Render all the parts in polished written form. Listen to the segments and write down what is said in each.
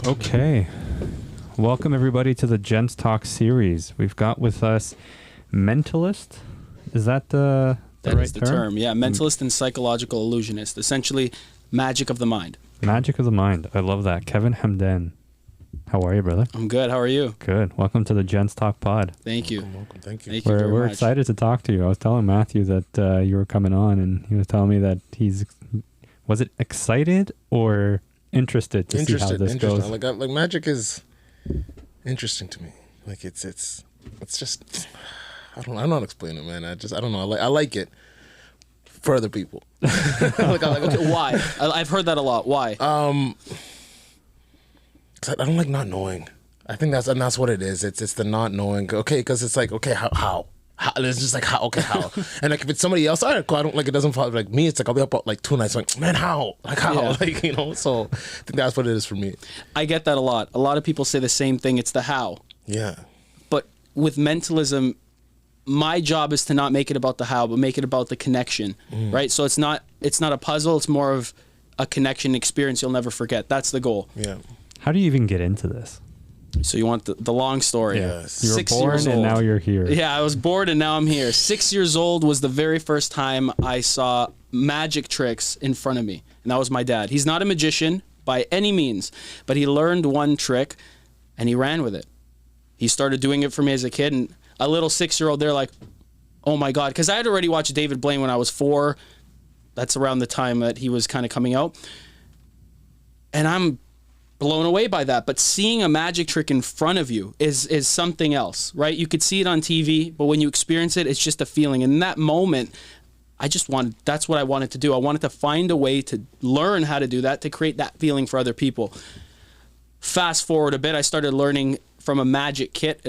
Okay. Welcome everybody to the Gents Talk series. We've got with us Mentalist. Is that the That right is the term? Yeah, mentalist and psychological illusionist. Essentially, magic of the mind. Magic of the mind. I love that. Kevin Hamdan. How are you, brother? I'm good. How are you? Good. Welcome to the Gents Talk pod. Thank you. Welcome. Thank you. Thank you very We're much. excited to talk to you. I was telling Matthew that you were coming on, and he was telling me that was it excited or interested to see how this goes? Like magic is interesting to me. Like it's just I don't know how to explain it, man. I don't know. I like it for other people. Okay, why? I've heard that a lot. Why? 'Cause I don't like not knowing. I think that's what it is. It's the not knowing. Okay, because it's like, okay, how? It's just like how? Okay, how? And like if it's somebody else, all right, cool. I don't like it. Doesn't follow like me. It's like I'll be up like 2 nights. Like, man, how? Like how? Yeah. Like So I think that's what it is for me. I get that a lot. A lot of people say the same thing. It's the how. Yeah. But with mentalism, my job is to not make it about the how, but make it about the connection, right? So it's not a puzzle. It's more of a connection experience you'll never forget. That's the goal. Yeah. How do you even get into this? So you want the long story? Yes. You were 6 born years and old. now you're here. Yeah, I was bored and now I'm here. 6 years old was the very first time I saw magic tricks in front of me. And that was my dad. He's not a magician by any means, but he learned one trick and he ran with it. He started doing it for me as a kid, and a little 6-year-old, they're like, oh my God. Because I had already watched David Blaine when I was 4. That's around the time that he was kind of coming out. And I'm blown away by that. But seeing a magic trick in front of you is something else, right? You could see it on TV, but when you experience it, it's just a feeling. And in that moment, that's what I wanted to do. I wanted to find a way to learn how to do that, to create that feeling for other people. Fast forward a bit, I started learning from a magic kit.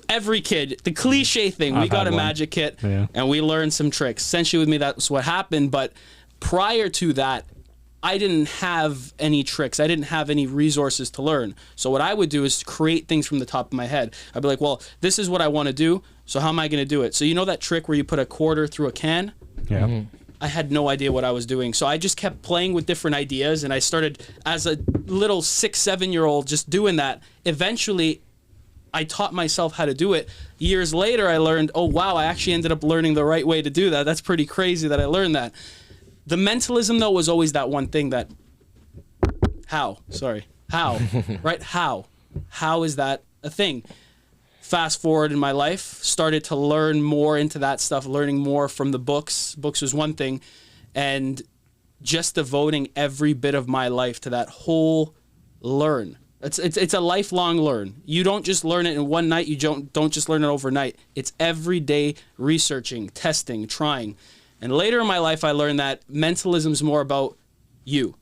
Every kid, the cliche thing, we got a magic kit and we learned some tricks. Essentially with me, that's what happened. But prior to that, I didn't have any tricks. I didn't have any resources to learn. So what I would do is create things from the top of my head. I'd be like, well, this is what I want to do. So how am I going to do it? So you know that trick where you put a quarter through a can? Yeah. Mm-hmm. I had no idea what I was doing. So I just kept playing with different ideas, and I started as a little 6-7-year-old just doing that. Eventually, I taught myself how to do it. Years later, I learned, oh, wow, I actually ended up learning the right way to do that. That's pretty crazy that I learned that. The mentalism, though, was always that one thing that, how, right? How is that a thing? Fast forward in my life, started to learn more into that stuff, learning more from the books. Books was one thing, and just devoting every bit of my life to that whole learn. It's a lifelong learn. You don't just learn it in one night. You don't just learn it overnight. It's every day researching, testing, trying. And later in my life, I learned that mentalism is more about you,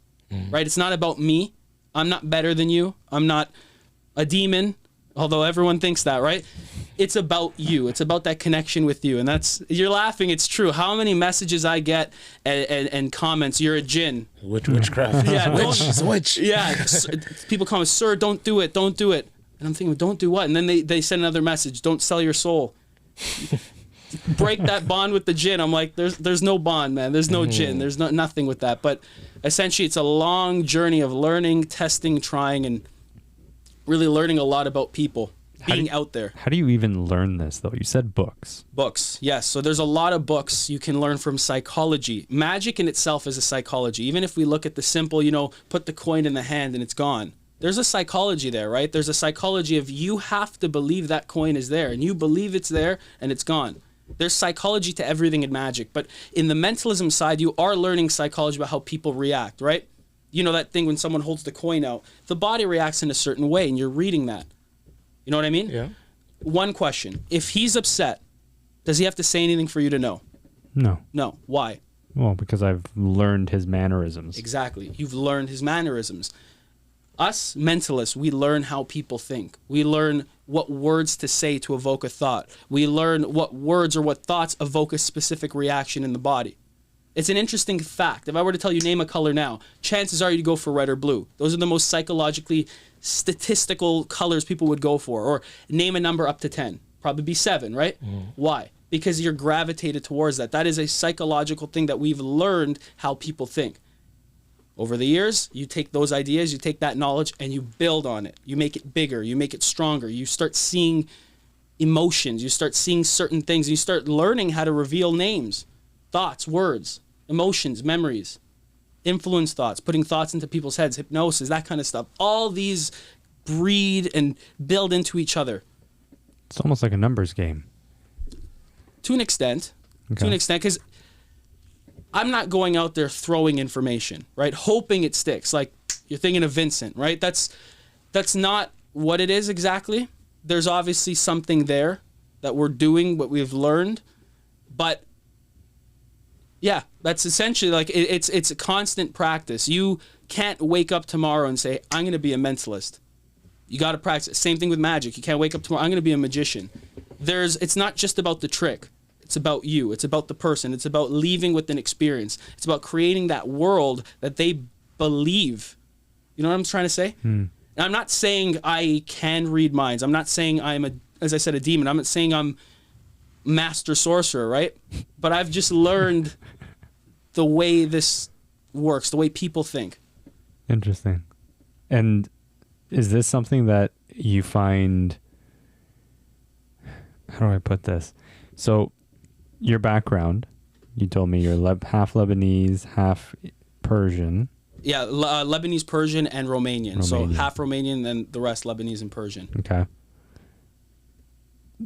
right? It's not about me. I'm not better than you. I'm not a demon, although everyone thinks that, right? It's about you. It's about that connection with you. And you're laughing, it's true. How many messages I get and comments, you're a djinn. Witchcraft. Yeah, Witch. Yeah, people comment, sir, don't do it. And I'm thinking, don't do what? And then they send another message, don't sell your soul. Break that bond with the djinn. I'm like, there's no bond, man. There's no djinn. There's nothing with that. But essentially, it's a long journey of learning, testing, trying, and really learning a lot about people, being out there. How do you even learn this, though? You said books. Books, yes. So there's a lot of books you can learn from psychology. Magic in itself is a psychology. Even if we look at the simple, put the coin in the hand and it's gone. There's a psychology there, right? There's a psychology of you have to believe that coin is there, and you believe it's there and it's gone. There's psychology to everything in magic, but in the mentalism side, you are learning psychology about how people react, right? You know that thing when someone holds the coin out, the body reacts in a certain way, and you're reading that. You know what I mean? Yeah. One question. If he's upset, does he have to say anything for you to know? No. No. Why? Well, because I've learned his mannerisms. Exactly. You've learned his mannerisms. Us mentalists, we learn how people think. We learn what words to say to evoke a thought. We learn what words or what thoughts evoke a specific reaction in the body. It's an interesting fact. If I were to tell you name a color now, chances are you'd go for red or blue. Those are the most psychologically statistical colors people would go for. Or name a number up to 10. Probably be 7, right? Why? Because you're gravitated towards that. That is a psychological thing that we've learned how people think. Over the years, you take those ideas, you take that knowledge, and you build on it. You make it bigger, you make it stronger. You start seeing emotions, you start seeing certain things, you start learning how to reveal names, thoughts, words, emotions, memories, influence thoughts, putting thoughts into people's heads, hypnosis, that kind of stuff. All these breed and build into each other. It's almost like a numbers game. To an extent. Okay. To an extent, because I'm not going out there throwing information, right? Hoping it sticks. Like you're thinking of Vincent, right? That's not what it is exactly. There's obviously something there that we're doing, what we've learned. But yeah, that's essentially like it's a constant practice. You can't wake up tomorrow and say, I'm going to be a mentalist. You got to practice. Same thing with magic. You can't wake up tomorrow, I'm going to be a magician. It's not just about the trick. It's about you. It's about the person. It's about leaving with an experience. It's about creating that world that they believe. You know what I'm trying to say? And I'm not saying I can read minds. I'm not saying I'm, as I said, a demon. I'm not saying I'm master sorcerer, right? But I've just learned the way this works, the way people think. Interesting. And is this something that you find, how do I put this? So your background, you told me you're half Lebanese, half Persian. Yeah, Lebanese, Persian, and Romanian. So half Romanian and the rest Lebanese and Persian. Okay.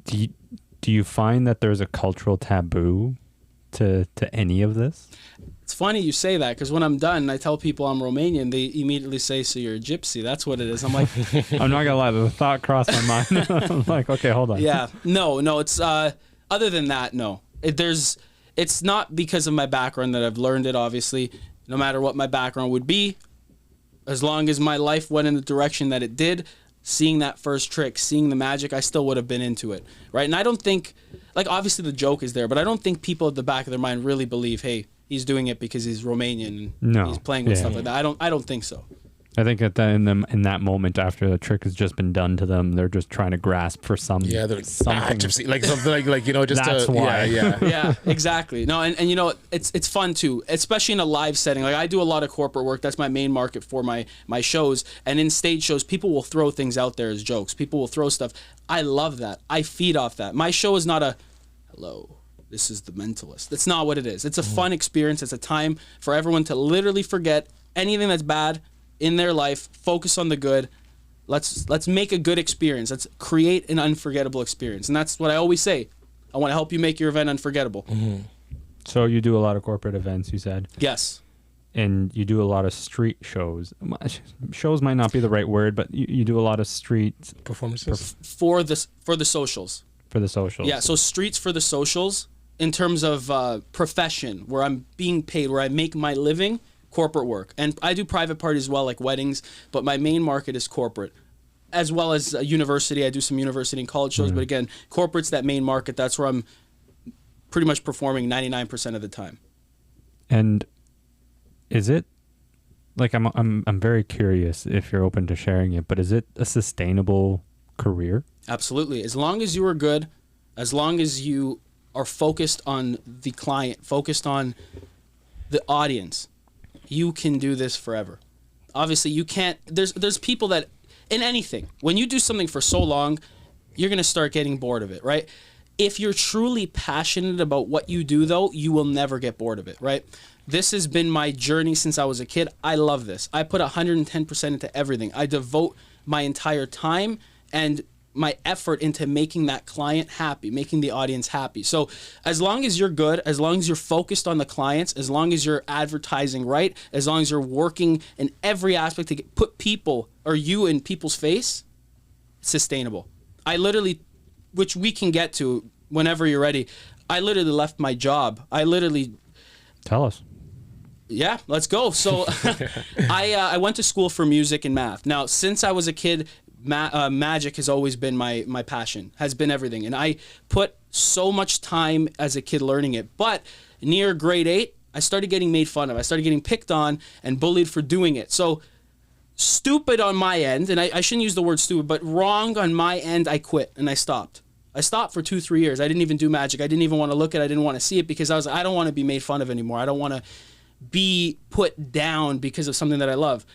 Do you find that there's a cultural taboo to any of this? It's funny you say that, because when I'm done and I tell people I'm Romanian, they immediately say, so you're a gypsy. That's what it is. I'm like... I'm not going to lie. The thought crossed my mind. I'm like, okay, hold on. Yeah. No, it's... other than that, no. It's not because of my background that I've learned it, obviously. No matter what my background would be, as long as my life went in the direction that it did, seeing that first trick, seeing the magic, I still would have been into it, right? And I don't think, like, obviously the joke is there, but I don't think people at the back of their mind really believe, hey, he's doing it because he's Romanian and he's playing with stuff like that. I don't think so. I think that in that moment after the trick has just been done to them, they're just trying to grasp for something. Yeah, they're like, gypsy, like something like you know, just that's why. Yeah, exactly. No, and you know, it's fun too, especially in a live setting. Like I do a lot of corporate work. That's my main market for my shows. And in stage shows, people will throw things out there as jokes. People will throw stuff. I love that. I feed off that. My show is not a hello, this is the Mentalist. That's not what it is. It's a fun experience. It's a time for everyone to literally forget anything that's bad in their life, focus on the good. Let's make a good experience. Let's create an unforgettable experience. And that's what I always say. I want to help you make your event unforgettable. Mm-hmm. So you do a lot of corporate events, you said? Yes. And you do a lot of street shows. Shows might not be the right word, but you do a lot of street performances for the socials. For the socials. Yeah, so streets for the socials in terms of profession, where I'm being paid, where I make my living. Corporate work. And I do private parties as well, like weddings, but my main market is corporate, as well as university. I do some university and college shows, but again, corporate's that main market. That's where I'm pretty much performing 99% of the time. And is it, like, I'm very curious if you're open to sharing it, but is it a sustainable career? Absolutely. As long as you are good, as long as you are focused on the client, focused on the audience, you can do this forever. Obviously, you can't... There's people that... In anything, when you do something for so long, you're going to start getting bored of it, right? If you're truly passionate about what you do, though, you will never get bored of it, right? This has been my journey since I was a kid. I love this. I put 110% into everything. I devote my entire time and my effort into making that client happy, making the audience happy. So as long as you're good, as long as you're focused on the clients, as long as you're advertising right, as long as you're working in every aspect to put people or you in people's face, it's sustainable. I literally, which we can get to whenever you're ready, I literally left my job. Tell us. Yeah, let's go. So I went to school for music and math. Now, since I was a kid, magic has always been my passion, has been everything. And I put so much time as a kid learning it. But near grade 8, I started getting made fun of. I started getting picked on and bullied for doing it. So stupid on my end, and I shouldn't use the word stupid, but wrong on my end, I quit and I stopped. I stopped for 2-3 years. I didn't even do magic. I didn't even want to look at it. I didn't want to see it because I don't want to be made fun of anymore. I don't want to be put down because of something that I love.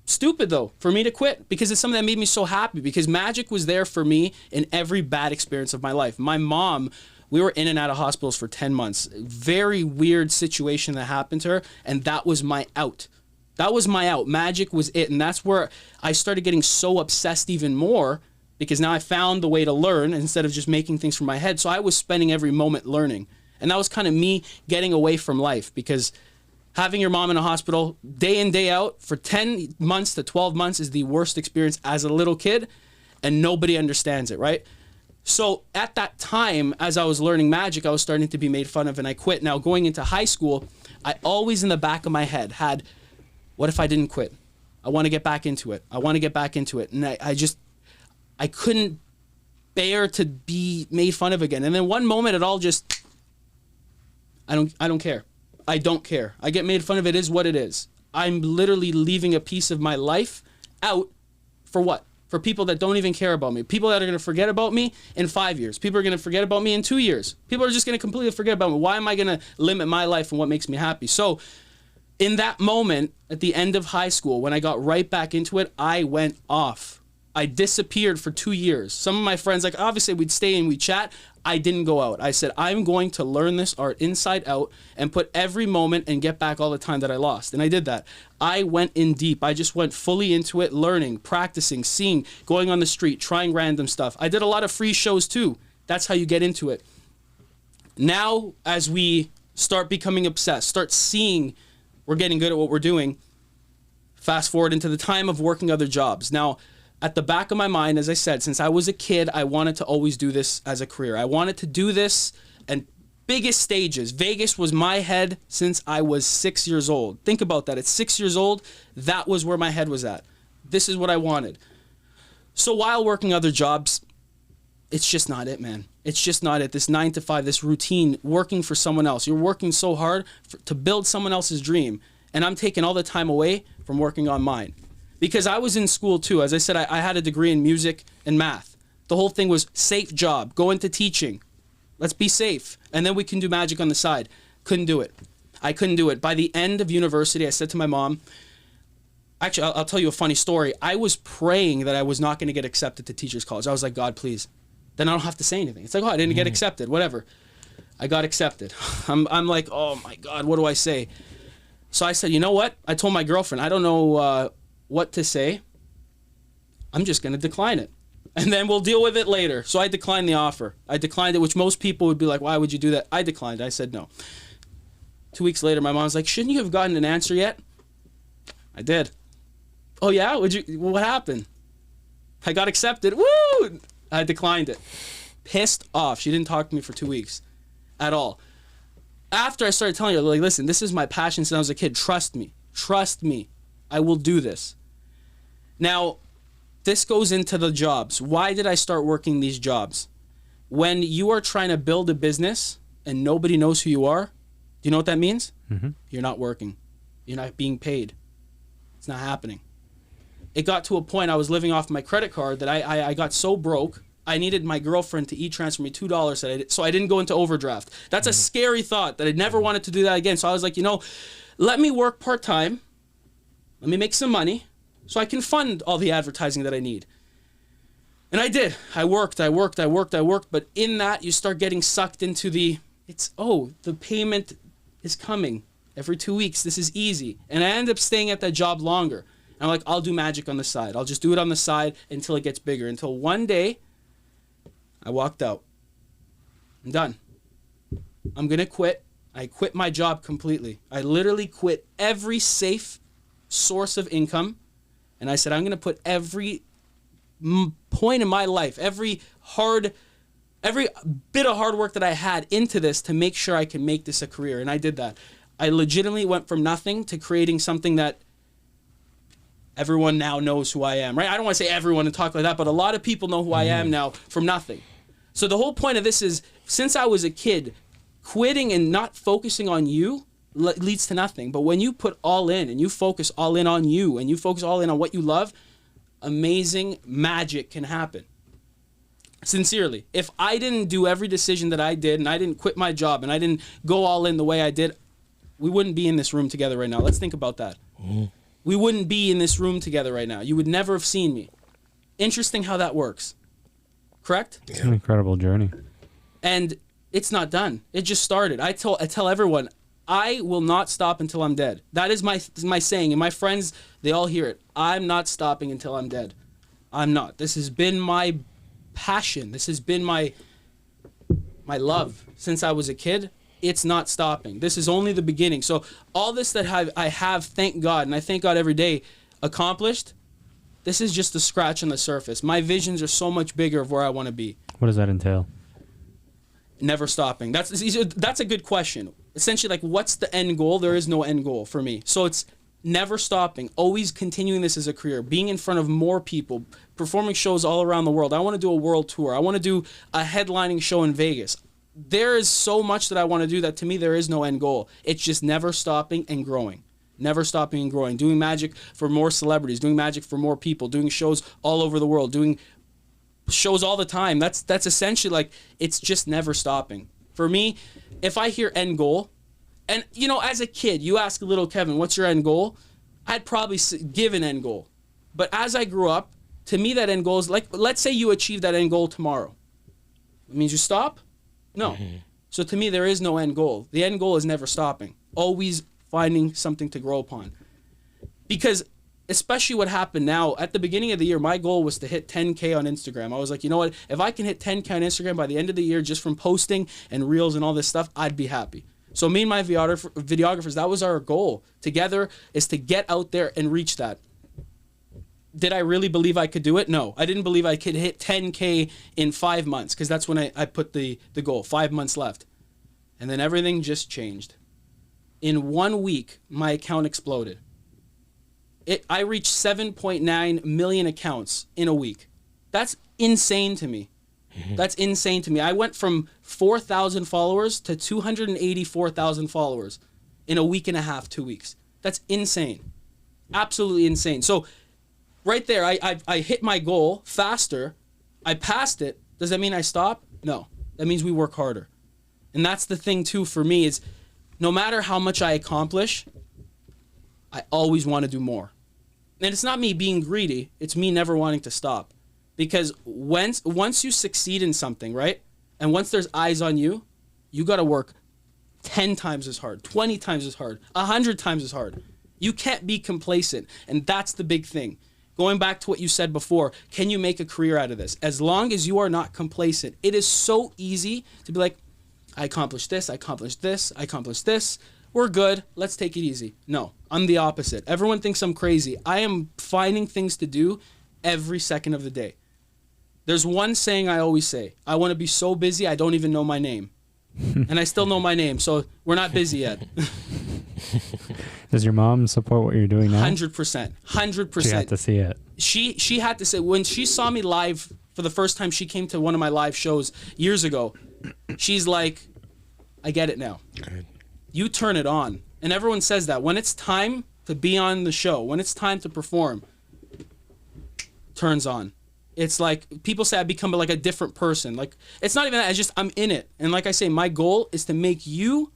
Stupid though for me to quit, because it's something that made me so happy, because magic was there for me in every bad experience of my life. My mom, we were in and out of hospitals for 10 months. Very weird situation that happened to her, and that was my out. That was my out. Magic was it, and that's where I started getting so obsessed even more, because now I found the way to learn instead of just making things from my head. So I was spending every moment learning, and that was kind of me getting away from life, because having your mom in a hospital day in, day out for 10 months to 12 months is the worst experience as a little kid, and nobody understands it, right? So at that time, as I was learning magic, I was starting to be made fun of, and I quit. Now, going into high school, I always in the back of my head had, what if I didn't quit? I want to get back into it. I want to get back into it. And I couldn't bear to be made fun of again. And then one moment, it all just, I don't care. I don't care. I get made fun of. It is what it is. I'm literally leaving a piece of my life out for what? For people that don't even care about me. People that are going to forget about me in 5 years. People are going to forget about me in 2 years. People are just going to completely forget about me. Why am I going to limit my life and what makes me happy? So in that moment, at the end of high school, when I got right back into it, I went off. I disappeared for 2 years. Some of my friends, like obviously we'd stay and we'd chat. I didn't go out. I said, I'm going to learn this art inside out and put every moment and get back all the time that I lost. And I did that. I went in deep. I just went fully into it, learning, practicing, seeing, going on the street, trying random stuff. I did a lot of free shows too. That's how you get into it. Now, as we start becoming obsessed, start seeing we're getting good at what we're doing, fast forward into the time of working other jobs. Now, at the back of my mind, as I said, since I was a kid, I wanted to always do this as a career. I wanted to do this, and biggest stages. Vegas was my head since I was 6 years old. Think about that. At 6 years old, that was where my head was at. This is what I wanted. So while working other jobs, it's just not it, man. It's just not it. This 9 to 5, this routine, working for someone else. You're working so hard to build someone else's dream, and I'm taking all the time away from working on mine. Because I was in school too. As I said, I had a degree in music and math. The whole thing was safe job, go into teaching. Let's be safe. And then we can do magic on the side. Couldn't do it. I couldn't do it. By the end of university, I said to my mom, actually, I'll tell you a funny story. I was praying that I was not going to get accepted to teachers college. I was like, God, please. Then I don't have to say anything. It's like, oh, I didn't get accepted, whatever. I got accepted. I'm like, oh my God, what do I say? So I said, you know what? I told my girlfriend, I don't know what to say. I'm just going to decline it. And then we'll deal with it later. So I declined the offer. I declined it, which most people would be like, why would you do that? I declined. I said no. 2 weeks later, my mom's like, shouldn't you have gotten an answer yet? I did. Oh yeah? What happened? I got accepted. Woo! I declined it. Pissed off. She didn't talk to me for 2 weeks at all. After I started telling her, like, listen, this is my passion since I was a kid. Trust me. Trust me. I will do this. Now, this goes into the jobs. Why did I start working these jobs? When you are trying to build a business and nobody knows who you are, do you know what that means? Mm-hmm. You're not working. You're not being paid. It's not happening. It got to a point I was living off my credit card that I got so broke, I needed my girlfriend to e-transfer me $2 so I didn't go into overdraft. That's a scary thought that I never wanted to do that again. So I was like, let me work part-time. Let me make some money so I can fund all the advertising that I need. And I did. I worked. But in that, you start getting sucked into the payment is coming every 2 weeks. This is easy. And I end up staying at that job longer. And I'm like, I'll do magic on the side. I'll just do it on the side until it gets bigger. Until one day, I walked out. I'm done. I'm going to quit. I quit my job completely. I literally quit every safe source of income, and I said, I'm going to put every point in my life, every bit of hard work that I had into this to make sure I can make this a career. And I did that. I legitimately went from nothing to creating something that everyone now knows who I am, right? I don't want to say everyone and talk like that, but a lot of people know who I am now from nothing. So the whole point of this is, since I was a kid, quitting and not focusing on you leads to nothing. But when you put all in and you focus all in on you and you focus all in on what you love, amazing magic can happen. Sincerely. If I didn't do every decision that I did and I didn't quit my job and I didn't go all in the way I did, we wouldn't be in this room together right now. Let's think about that. We wouldn't be in this room together right now. You would never have seen me. Interesting how that works. Correct? It's an incredible journey. And it's not done. It just started. I tell everyone, I will not stop until I'm dead. That is my saying. And my friends, they all hear it. I'm not stopping until I'm dead. I'm not. This has been my passion. This has been my love since I was a kid. It's not stopping. This is only the beginning. So all this that I have, thank God, and I thank God every day, accomplished, this is just a scratch on the surface. My visions are so much bigger of where I want to be. What does that entail? Never stopping. That's a good question. Essentially, like, what's the end goal? There is no end goal for me. So it's never stopping, always continuing this as a career, being in front of more people, performing shows all around the world. I want to do a world tour. I want to do a headlining show in Vegas. There is so much that I want to do that to me there is no end goal. It's just never stopping and growing. Never stopping and growing. Doing magic for more celebrities, doing magic for more people, doing shows all over the world, doing shows all the time. That's essentially, like, it's just never stopping. For me, if I hear end goal, and, you know, as a kid, you ask little Kevin, what's your end goal? I'd probably give an end goal. But as I grew up, to me, that end goal is like, let's say you achieve that end goal tomorrow. It means you stop? No. Mm-hmm. So to me, there is no end goal. The end goal is never stopping. Always finding something to grow upon. Because especially what happened now, at the beginning of the year, my goal was to hit 10K on Instagram. I was like, you know what? If I can hit 10K on Instagram by the end of the year just from posting and reels and all this stuff, I'd be happy. So me and my videographers, that was our goal together, is to get out there and reach that. Did I really believe I could do it? No. I didn't believe I could hit 10K in 5 months, because that's when I put the goal, 5 months left. And then everything just changed. In 1 week, my account exploded. I reached 7.9 million accounts in a week. That's insane to me. That's insane to me. I went from 4,000 followers to 284,000 followers in a week and a half, 2 weeks. That's insane. Absolutely insane. So right there, I hit my goal faster. I passed it. Does that mean I stop? No. That means we work harder. And that's the thing, too, for me, is no matter how much I accomplish, I always want to do more. And it's not me being greedy. It's me never wanting to stop. Because once you succeed in something, right, and once there's eyes on you, you got to work 10 times as hard, 20 times as hard, 100 times as hard. You can't be complacent, and that's the big thing. Going back to what you said before, can you make a career out of this? As long as you are not complacent, it is so easy to be like, I accomplished this, I accomplished this, I accomplished this. We're good. Let's take it easy. No, I'm the opposite. Everyone thinks I'm crazy. I am finding things to do every second of the day. There's one saying I always say, I want to be so busy I don't even know my name. And I still know my name, so we're not busy yet. Does your mom support what you're doing now? 100%. 100%. She had to see it. She had to say, when she saw me live for the first time, she came to one of my live shows years ago. She's like, I get it now. Good. You turn it on. And everyone says that. When it's time to be on the show, when it's time to perform, turns on. It's like, people say I become like a different person. Like, it's not even that, it's just I'm in it. And like I say, my goal is to make you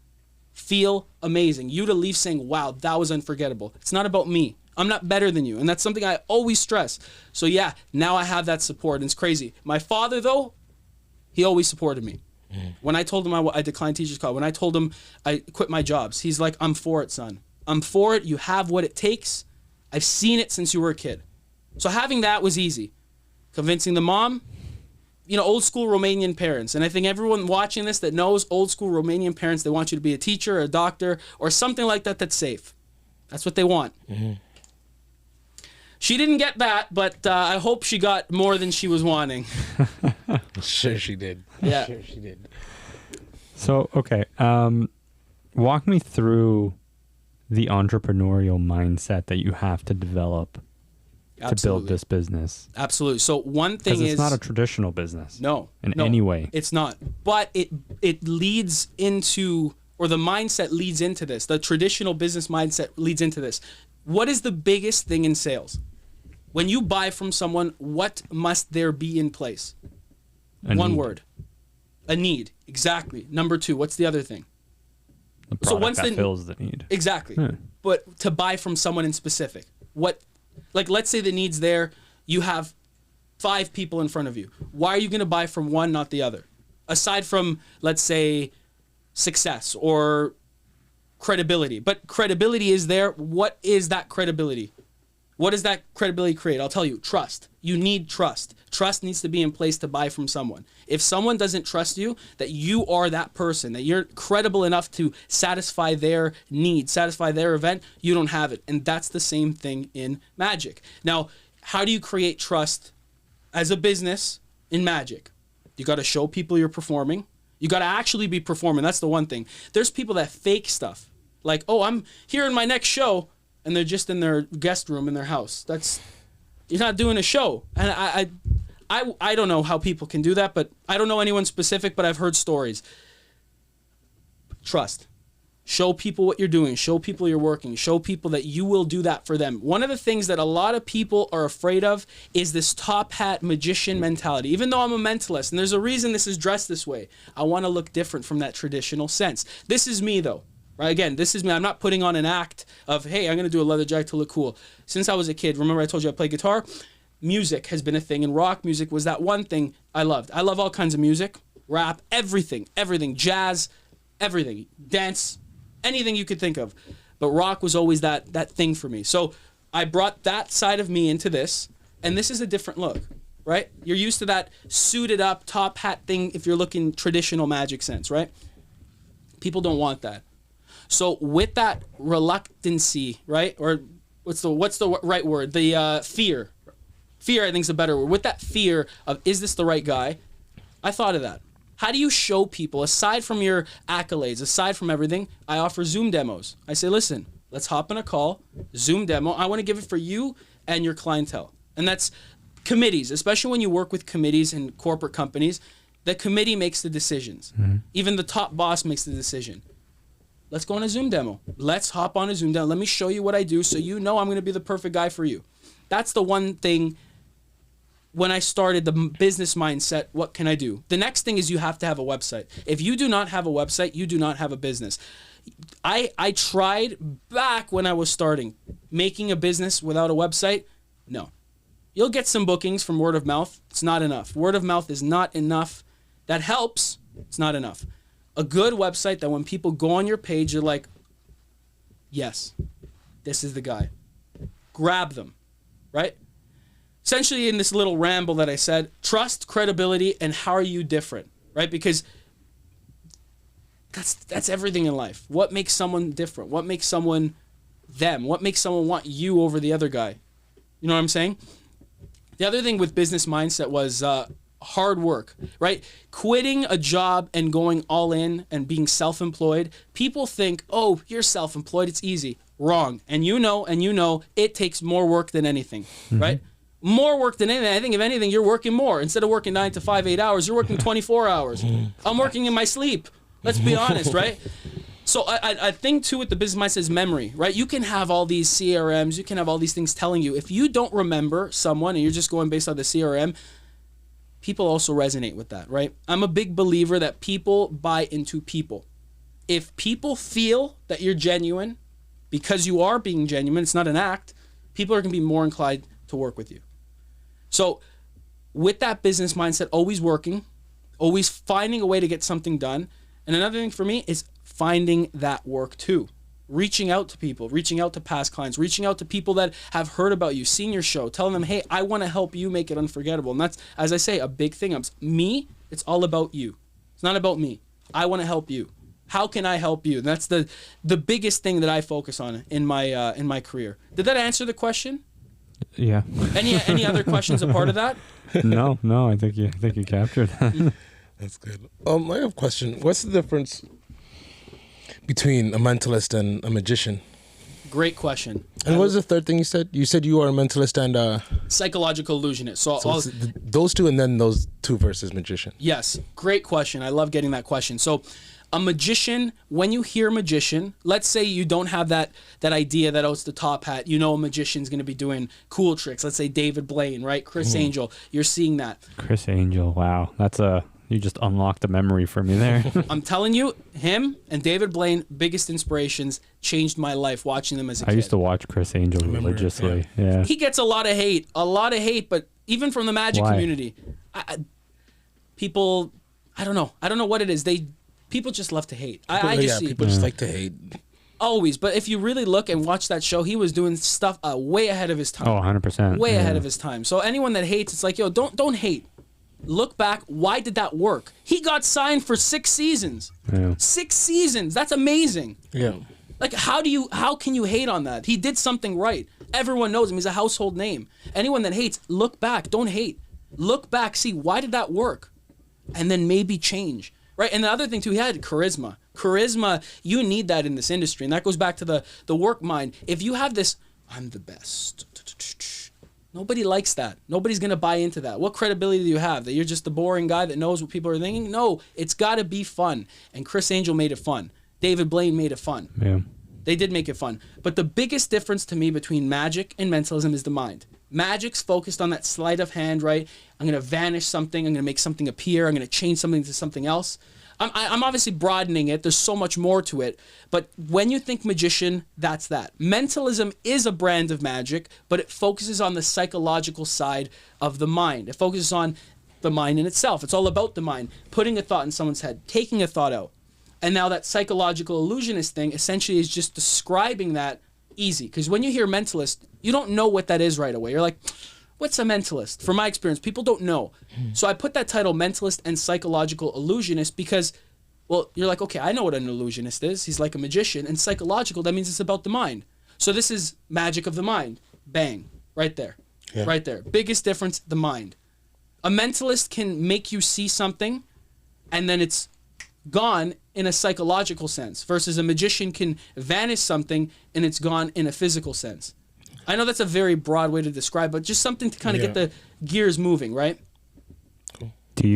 feel amazing. You to leave saying, wow, that was unforgettable. It's not about me. I'm not better than you. And that's something I always stress. So yeah, now I have that support. And it's crazy. My father, though, he always supported me. When I told him I declined teacher's call, when I told him I quit my jobs, he's like, I'm for it, son. I'm for it. You have what it takes. I've seen it since you were a kid. So having that was easy. Convincing the mom, you know, old school Romanian parents. And I think everyone watching this that knows old school Romanian parents, they want you to be a teacher or a doctor or something like that that's safe. That's what they want. Mm-hmm. She didn't get that, but I hope she got more than she was wanting. Sure she did. Yeah. Sure she did. So, okay. Walk me through the entrepreneurial mindset that you have to develop to build this business. Absolutely. So one thing is, it's not a traditional business. No. In any way. It's not. But it leads into, or the mindset leads into this. The traditional business mindset leads into this. What is the biggest thing in sales? When you buy from someone, what must there be in place? One word. A need. Exactly. Number two, what's the other thing? The product that fills the need. Exactly. But to buy from someone in specific. Let's say the need's there. You have 5 people in front of you. Why are you going to buy from one, not the other? Aside from, let's say, success or credibility. But credibility is there. What is that credibility? What does that credibility create? I'll tell you, trust. You need trust. Trust needs to be in place to buy from someone. If someone doesn't trust you, that you are that person, that you're credible enough to satisfy their need, satisfy their event, you don't have it. And that's the same thing in magic. Now, how do you create trust as a business in magic? You got to show people you're performing. You got to actually be performing. That's the one thing. There's people that fake stuff. Like, oh, I'm here in my next show, and they're just in their guest room in their house. You're not doing a show. And I don't know how people can do that, but I don't know anyone specific, but I've heard stories. Trust. Show people what you're doing. Show people you're working. Show people that you will do that for them. One of the things that a lot of people are afraid of is this top hat magician mentality. Even though I'm a mentalist, and there's a reason this is dressed this way, I want to look different from that traditional sense. This is me, though. Right? Again, this is me. I'm not putting on an act of, hey, I'm going to do a leather jacket to look cool. Since I was a kid, remember I told you I play guitar? Music has been a thing, and rock music was that one thing I loved. I love all kinds of music, rap, everything, jazz, everything, dance, anything you could think of. But rock was always that thing for me. So I brought that side of me into this, and this is a different look, right? You're used to that suited up, top hat thing if you're looking traditional magic sense, right? People don't want that. So with that reluctancy, right? Or what's the right word? The fear. Fear, I think, is a better word. With that fear of, is this the right guy? I thought of that. How do you show people, aside from your accolades, aside from everything, I offer Zoom demos. I say, listen, let's hop on a call, Zoom demo. I want to give it for you and your clientele. And that's committees, especially when you work with committees in corporate companies. The committee makes the decisions. Mm-hmm. Even the top boss makes the decision. Let's go on a Zoom demo. Let's hop on a Zoom demo. Let me show you what I do so you know I'm going to be the perfect guy for you. That's the one thing. When I started the business mindset, what can I do? The next thing is you have to have a website. If you do not have a website, you do not have a business. I tried back when I was starting, making a business without a website. No. You'll get some bookings from word of mouth. It's not enough. Word of mouth is not enough. That helps. It's not enough. A good website that when people go on your page, you're like, yes, this is the guy. Grab them, right? Essentially, in this little ramble that I said, trust, credibility, and how are you different, right? Because that's everything in life. What makes someone different? What makes someone them? What makes someone want you over the other guy? You know what I'm saying? The other thing with business mindset was hard work, right? Quitting a job and going all in and being self-employed. People think, oh, you're self-employed, it's easy. Wrong. And you know, it takes more work than anything, right? More work than anything. I think if anything, you're working more. Instead of working 9 to 5, 8 hours, you're working 24 hours. I'm working in my sleep. Let's be honest, right? So I think too with the business mindset is memory, right? You can have all these CRMs, you can have all these things telling you. If you don't remember someone and you're just going based on the CRM, people also resonate with that, right? I'm a big believer that people buy into people. If people feel that you're genuine, because you are being genuine, it's not an act, people are going to be more inclined to work with you. So with that business mindset, always working, always finding a way to get something done. And another thing for me is finding that work too. Reaching out to people, reaching out to past clients, reaching out to people that have heard about you, seen your show, telling them, hey, I want to help you make it unforgettable. And that's, as I say, a big thing. It's all about you. It's not about me. I want to help you. How can I help you? And that's the biggest thing that I focus on in my career. Did that answer the question? Yeah. Any other questions a part of that? No. I think you captured that. That's good. I have a question. What's the difference between a mentalist and a magician? Great question. And what was the third thing you said? You said you are a mentalist and psychological illusionist. So those two, and then those two versus magician. Yes, great question. I love getting that question. So a magician, when you hear magician, let's say you don't have that idea that, oh, it's the top hat. You know a magician's going to be doing cool tricks. Let's say David Blaine, right? Chris Angel. You're seeing that. Chris Angel, wow. You just unlocked the memory for me there. I'm telling you, him and David Blaine, biggest inspirations, changed my life watching them as a kid. I used to watch Chris Angel religiously. Yeah. He gets a lot of hate, but even from the Magic community, people, I don't know what it is. People just love to hate. People just like to hate. Always, but if you really look and watch that show, he was doing stuff way ahead of his time. Oh, 100%. Way ahead of his time. So anyone that hates, it's like, yo, don't hate. Look back. Why did that work? He got signed for 6 seasons. Yeah. 6 seasons. That's amazing. Yeah. Like, how can you hate on that? He did something right. Everyone knows him. He's a household name. Anyone that hates, look back. Don't hate. Look back. See, why did that work? And then maybe change. Right? And the other thing, too, he had charisma. Charisma, you need that in this industry. And that goes back to the work mind. If you have this, I'm the best. Nobody likes that. Nobody's going to buy into that. What credibility do you have? That you're just the boring guy that knows what people are thinking? No, it's got to be fun. And Chris Angel made it fun. David Blaine made it fun. Yeah. They did make it fun. But the biggest difference to me between magic and mentalism is the mind. Magic's focused on that sleight of hand, right? I'm going to vanish something. I'm going to make something appear. I'm going to change something to something else. I'm obviously broadening it. There's so much more to it. But when you think magician, that's that. Mentalism is a brand of magic, but it focuses on the psychological side of the mind. It focuses on the mind in itself. It's all about the mind. Putting a thought in someone's head, taking a thought out. And now that psychological illusionist thing essentially is just describing that easy. Because when you hear mentalist, you don't know what that is right away. You're like, what's a mentalist? From my experience, people don't know. So I put that title, mentalist and psychological illusionist, because, well, you're like, okay, I know what an illusionist is. He's like a magician. And psychological, that means it's about the mind. So this is magic of the mind. Bang. Right there. Yeah. Right there. Biggest difference, the mind. A mentalist can make you see something, and then it's gone in a psychological sense, versus a magician can vanish something, and it's gone in a physical sense. I know that's a very broad way to describe, but just something to kind of get the gears moving, right? Cool. Do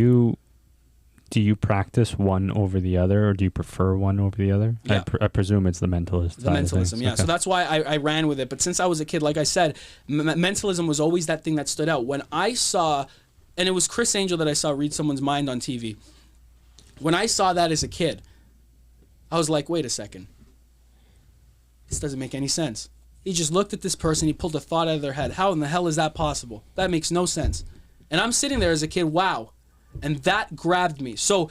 you practice one over the other, or do you prefer one over the other? Yeah. I presume it's the mentalist. The mentalism, yeah. Okay. So that's why I ran with it. But since I was a kid, like I said, mentalism was always that thing that stood out. When I saw, and it was Chris Angel that I saw read someone's mind on TV. When I saw that as a kid, I was like, wait a second. This doesn't make any sense. He just looked at this person, he pulled a thought out of their head. How in the hell is that possible? That makes no sense. And I'm sitting there as a kid, wow. And that grabbed me. So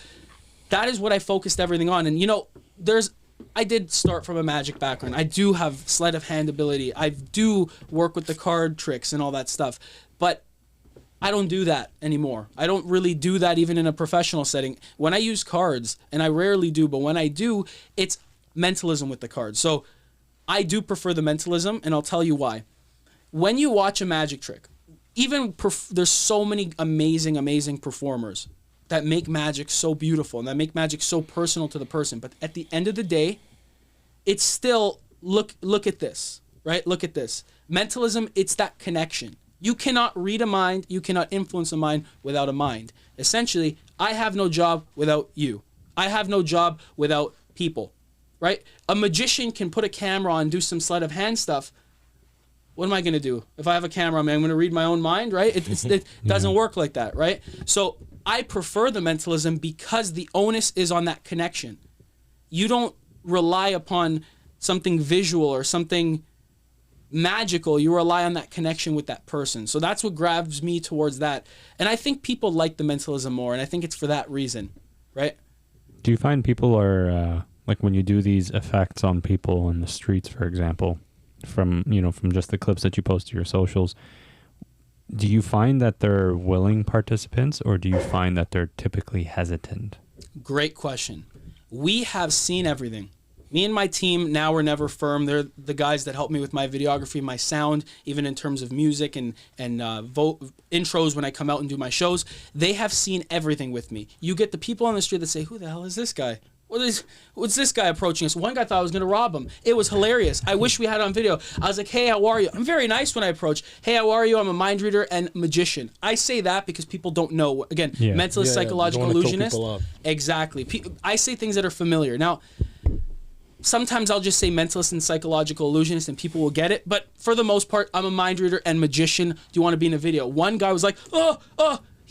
that is what I focused everything on. And, you know, I did start from a magic background. I do have sleight of hand ability. I do work with the card tricks and all that stuff. But I don't do that anymore. I don't really do that even in a professional setting. When I use cards, and I rarely do, but when I do, it's mentalism with the cards. So I do prefer the mentalism, and I'll tell you why. When you watch a magic trick, there's so many amazing, amazing performers that make magic so beautiful and that make magic so personal to the person. But at the end of the day, it's still, look at this, right? Look at this. Mentalism, it's that connection. You cannot read a mind, you cannot influence a mind without a mind. Essentially, I have no job without you. I have no job without people. Right? A magician can put a camera on and do some sleight of hand stuff. What am I going to do? If I have a camera, I'm going to read my own mind, right? It doesn't work like that, right? So I prefer the mentalism because the onus is on that connection. You don't rely upon something visual or something magical. You rely on that connection with that person. So that's what grabs me towards that. And I think people like the mentalism more, and I think it's for that reason, right? Do you find people are... like when you do these effects on people in the streets, for example, from just the clips that you post to your socials, do you find that they're willing participants, or do you find that they're typically hesitant? Great question. We have seen everything. Me and my team, Now or Never Firm, they're the guys that help me with my videography, my sound, even in terms of music and intros when I come out and do my shows. They have seen everything with me. You get the people on the street that say, who the hell is this guy? What's this guy approaching us? One guy thought I was going to rob him. It was hilarious. I wish we had it on video. I was like, hey, how are you? I'm very nice when I approach. Hey, how are you? I'm a mind reader and magician. I say that because people don't know. Again, mentalist, psychological illusionist. Exactly. I say things that are familiar. Now, sometimes I'll just say mentalist and psychological illusionist and people will get it. But for the most part, I'm a mind reader and magician. Do you want to be in a video? One guy was like,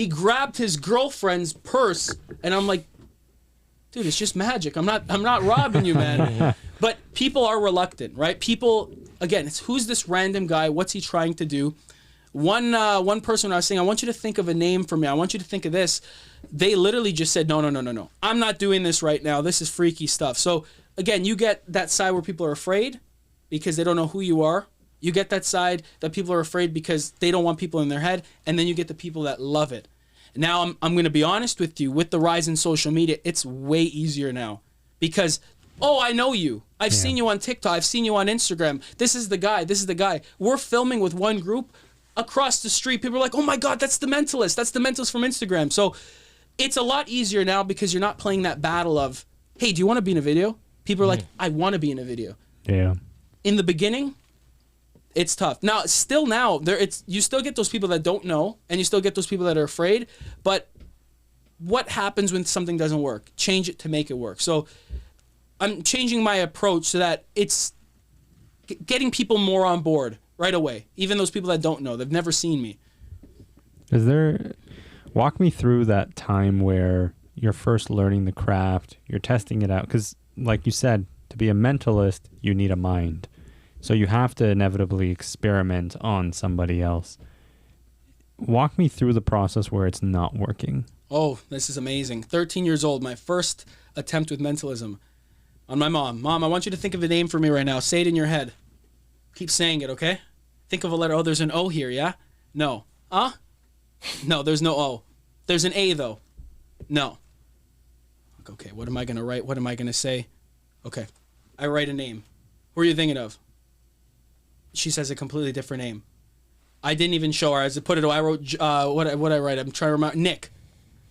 He grabbed his girlfriend's purse, and I'm like, dude, it's just magic. I'm not robbing you, man. But people are reluctant, right? People, again, it's who's this random guy? What's he trying to do? One person, when I was saying, I want you to think of a name for me. I want you to think of this. They literally just said, no. I'm not doing this right now. This is freaky stuff. So again, you get that side where people are afraid because they don't know who you are. You get that side that people are afraid because they don't want people in their head. And then you get the people that love it. Now, I'm going to be honest with you. With the rise in social media, it's way easier now because, oh, I know you. I've seen you on TikTok. I've seen you on Instagram. This is the guy. This is the guy. We're filming with one group across the street. People are like, oh, my God, that's the Mentalist. That's the Mentalist from Instagram. So it's a lot easier now because you're not playing that battle of, hey, do you want to be in a video? People are like, I want to be in a video. Yeah. In the beginning, it's tough. Now, still now, you still get those people that don't know, and you still get those people that are afraid. But what happens when something doesn't work? Change it to make it work. So I'm changing my approach so that it's getting people more on board right away. Even those people that don't know, they've never seen me. Walk me through that time where you're first learning the craft, you're testing it out. Because like you said, to be a mentalist, you need a mind. So you have to inevitably experiment on somebody else. Walk me through the process where it's not working. Oh, this is amazing. 13 years old, my first attempt with mentalism. On my mom. Mom, I want you to think of a name for me right now. Say it in your head. Keep saying it, okay? Think of a letter. Oh, there's an O here, yeah? No. Huh? No, there's no O. There's an A, though. No. Okay, what am I going to write? What am I going to say? Okay. I write a name. Who are you thinking of? She says a completely different name. I didn't even show her. I put it. I wrote what I write. I'm trying to remember. Nick,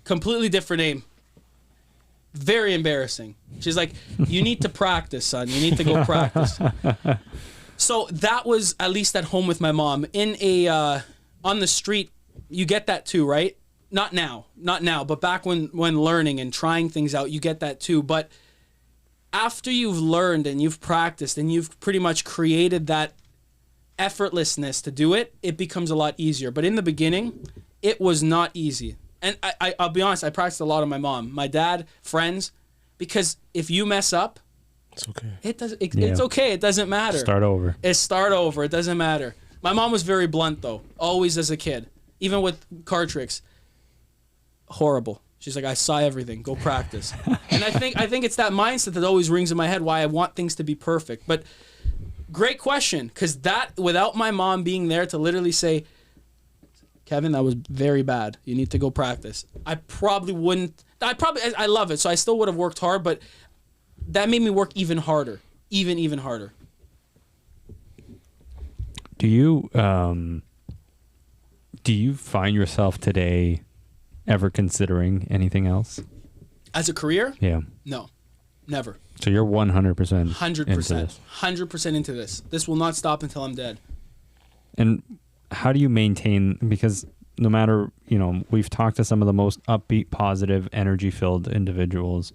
completely different name. Very embarrassing. She's like, "You need to practice, son. You need to go practice." So that was at least at home with my mom. In on the street, you get that too, right? Not now, but back when learning and trying things out, you get that too. But after you've learned and you've practiced and you've pretty much created that effortlessness to do it, it becomes a lot easier. But in the beginning, it was not easy. And I'll be honest, I practiced a lot on my mom, my dad, friends, because if you mess up, it's okay. It's okay. It doesn't matter. Start over. It doesn't matter. My mom was very blunt though, always as a kid, even with card tricks. Horrible. She's like, I saw everything. Go practice. And I think it's that mindset that always rings in my head why I want things to be perfect. But great question, because that, without my mom being there to literally say, Kevin, that was very bad. You need to go practice. I probably wouldn't. I love it, so I still would have worked hard, but that made me work even harder, even harder. Do you find yourself today ever considering anything else? As a career? Yeah. No, never. So you're 100% 100%. 100% into this. This will not stop until I'm dead. And how do you maintain, because no matter, we've talked to some of the most upbeat, positive, energy-filled individuals,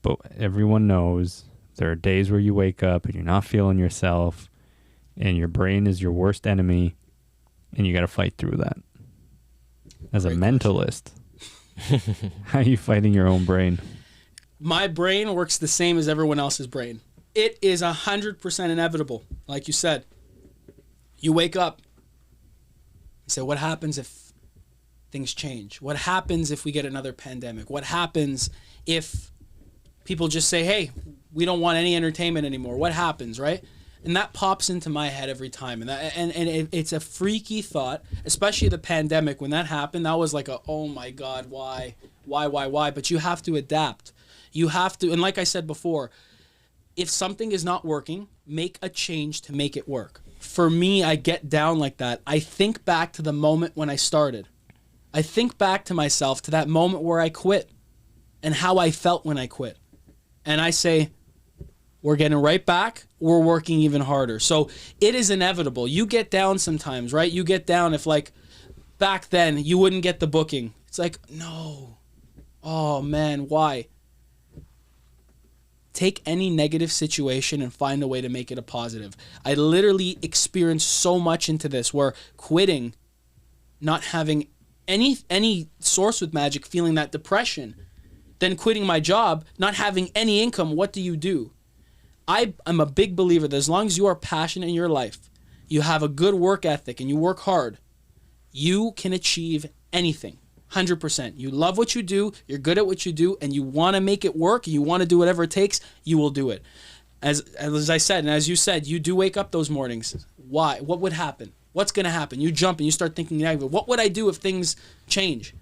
but everyone knows there are days where you wake up and you're not feeling yourself and your brain is your worst enemy and you got to fight through that. As a mentalist, how are you fighting your own brain? My brain works the same as everyone else's brain. It is 100% inevitable. Like you said, you wake up, you say, what happens if things change? What happens if we get another pandemic? What happens if people just say, hey, we don't want any entertainment anymore? What happens, right? And that pops into my head every time. And it's a freaky thought, especially the pandemic. When that happened, that was like oh my God, why? But you have to adapt. You have to, and like I said before, if something is not working, make a change to make it work. For me, I get down like that. I think back to the moment when I started. I think back to myself, to that moment where I quit and how I felt when I quit. And I say, we're getting right back. We're working even harder. So it is inevitable. You get down sometimes, right? You get down if, like, back then you wouldn't get the booking. It's like, no. Oh, man, why? Take any negative situation and find a way to make it a positive. I literally experienced so much into this where quitting, not having any source with magic, feeling that depression, then quitting my job, not having any income, what do? I'm a big believer that as long as you are passionate in your life, you have a good work ethic and you work hard, you can achieve anything. 100%. You love what you do, you're good at what you do, and you want to make it work, you want to do whatever it takes, you will do it. As I said, and as you said, you do wake up those mornings. Why? What would happen? What's going to happen? You jump and you start thinking negative. What would I do if things change?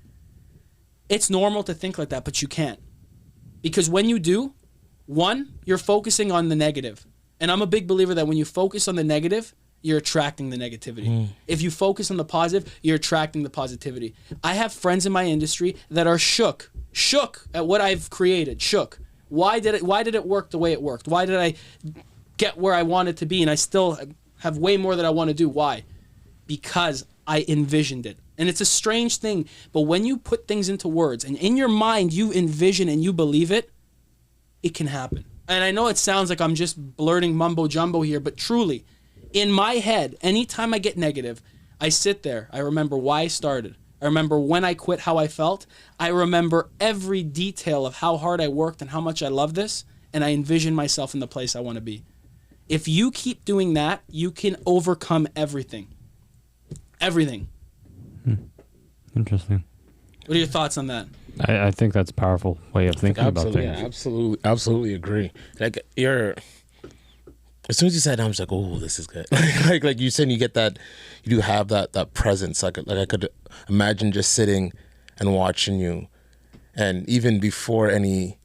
It's normal to think like that, but you can't. Because when you do, one, you're focusing on the negative. And I'm a big believer that when you focus on the negative, you're attracting the negativity. If you focus on the positive, you're attracting the positivity. I have friends in my industry that are shook at what I've created, shook. Why did it work the way it worked? Why did I get where I wanted to be and I still have way more that I want to do? Why? Because I envisioned it. And it's a strange thing, but when you put things into words and in your mind you envision and you believe it, it can happen. And I know it sounds like I'm just blurting mumbo jumbo here, but truly, in my head, anytime I get negative, I sit there. I remember why I started. I remember when I quit, how I felt. I remember every detail of how hard I worked and how much I love this, and I envision myself in the place I want to be. If you keep doing that, you can overcome everything. Everything. Interesting. What are your thoughts on that? I think that's a powerful way of thinking about things. Yeah, absolutely agree. Like as soon as you said that, I'm just like, oh, this is good. like you said, you get that, you do have that presence. Like I could imagine just sitting and watching you, and even before any.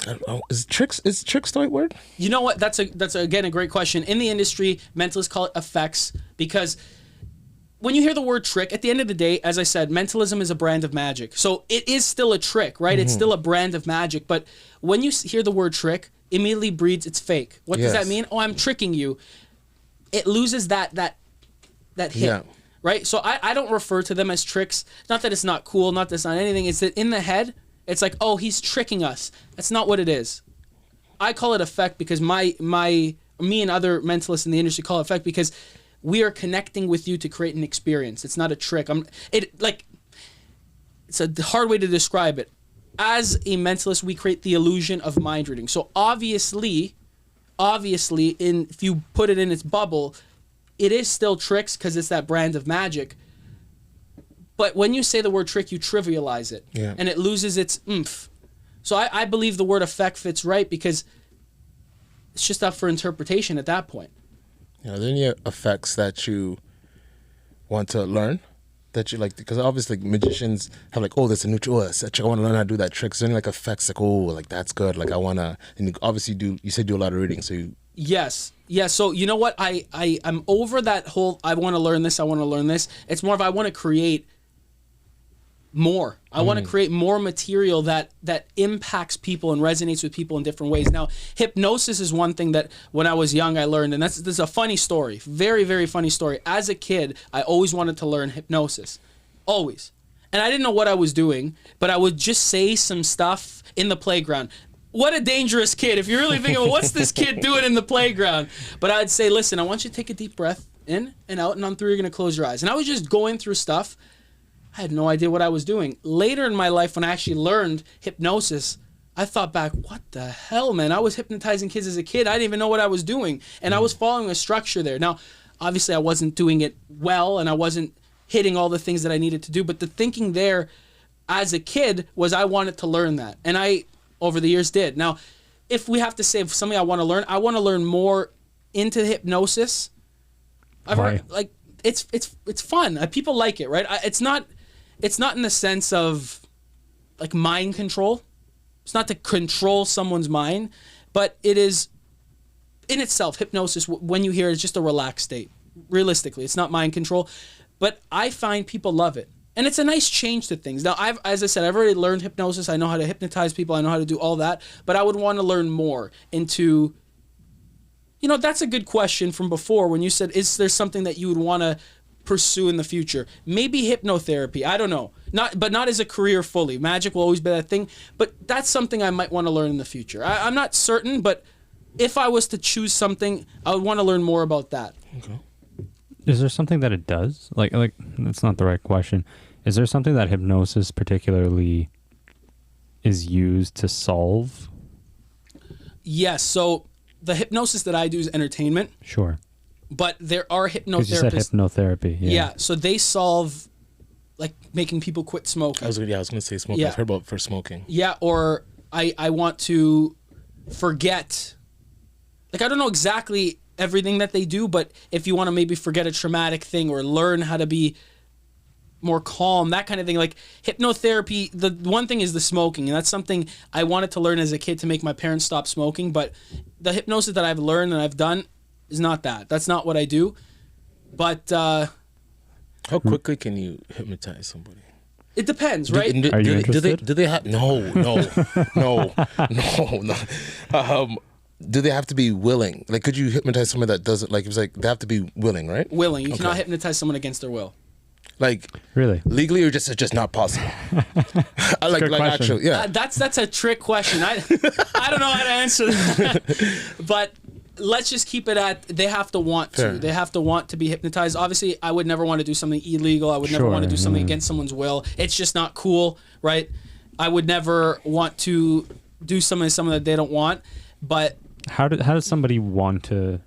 I don't know, is tricks the right word? You know what? That's again a great question. In the industry, mentalists call it effects because when you hear the word trick, at the end of the day, as I said, mentalism is a brand of magic. So it is still a trick, right? It's still a brand of magic. But when you hear the word trick, immediately breeds it's fake. What does that mean? Oh, I'm tricking you. It loses that hit. Yeah. Right? So I don't refer to them as tricks. Not that it's not cool, not that it's not anything. It's that in the head, it's like, oh, he's tricking us. That's not what it is. I call it effect because me and other mentalists in the industry call it effect because we are connecting with you to create an experience. It's not a trick. It's a hard way to describe it. As a mentalist, we create the illusion of mind reading. So obviously, if you put it in its bubble, it is still tricks because it's that brand of magic. But when you say the word trick, you trivialize it, and it loses its oomph. So I believe the word effect fits right because it's just up for interpretation at that point. Are there any effects that you want to learn? That you like, because obviously magicians have like, oh, there's a new trick. I want to learn how to do that trick. So any like effects like, oh, like that's good. Like I want to, and you obviously you said do a lot of reading. So you. Yes. So you know what? I'm over that whole, I want to learn this. It's more of, I want to create more. I want to create more material that impacts people and resonates with people in different ways. Now, hypnosis is one thing that when I was young I learned, and this is a funny story, very, very funny story. As a kid, I always wanted to learn hypnosis, always. And I didn't know what I was doing, but I would just say some stuff in the playground. What a dangerous kid. If you're really thinking, well, what's this kid doing in the playground? But I'd say, listen, I want you to take a deep breath in and out, and on 3, you're going to close your eyes. And I was just going through stuff. I had no idea what I was doing. Later in my life, when I actually learned hypnosis, I thought back, what the hell, man? I was hypnotizing kids as a kid. I didn't even know what I was doing. And I was following a structure there. Now, obviously, I wasn't doing it well, and I wasn't hitting all the things that I needed to do. But the thinking there as a kid was I wanted to learn that. And I, over the years, did. Now, if we have to say something I want to learn more into hypnosis. Why? Like, it's fun. People like it, right? It's not in the sense of like mind control. It's not to control someone's mind, but it is in itself, hypnosis, when you hear it, is just a relaxed state. Realistically, it's not mind control, but I find people love it. And it's a nice change to things. Now, as I said, I've already learned hypnosis. I know how to hypnotize people. I know how to do all that, but I would want to learn more into, that's a good question from before when you said, is there something that you would want to pursue in the future? Maybe hypnotherapy. I don't know. Not as a career fully. Magic will always be that thing, but that's something I might want to learn in the future. I'm not certain, but if I was to choose something, I would want to learn more about that. Okay. Is there something that it does? Like that's not the right question. Is there something that hypnosis particularly is used to solve? Yes. So the hypnosis that I do is entertainment. Sure. But there are Because you said hypnotherapists. hypnotherapy. Yeah. So they solve, like, making people quit smoking. I was gonna say smoking. Yeah. I've heard about for smoking. Yeah. Or I want to forget. Like, I don't know exactly everything that they do, but if you want to maybe forget a traumatic thing or learn how to be more calm, that kind of thing. Like, hypnotherapy, the one thing is the smoking, and that's something I wanted to learn as a kid to make my parents stop smoking, but the hypnosis that I've learned and I've done is not that. That's not what I do. But How quickly can you hypnotize somebody? it depends, right? Are you interested? Do they have no. Do they have to be willing? Like, could you hypnotize someone that doesn't like? It was like they have to be willing, right? Willing. You cannot hypnotize someone against their will. Like, Really? legally, or it's just not possible. I like good question. actually, yeah. That's a trick question. I don't know how to answer that. But let's just keep it at they have to want Fair. to. They have to want to be hypnotized. Obviously, I would never want to do something illegal. I would never Sure, want to do something yeah. against someone's will. It's just not cool, right? I would never want to do something that they don't want. But How does somebody want to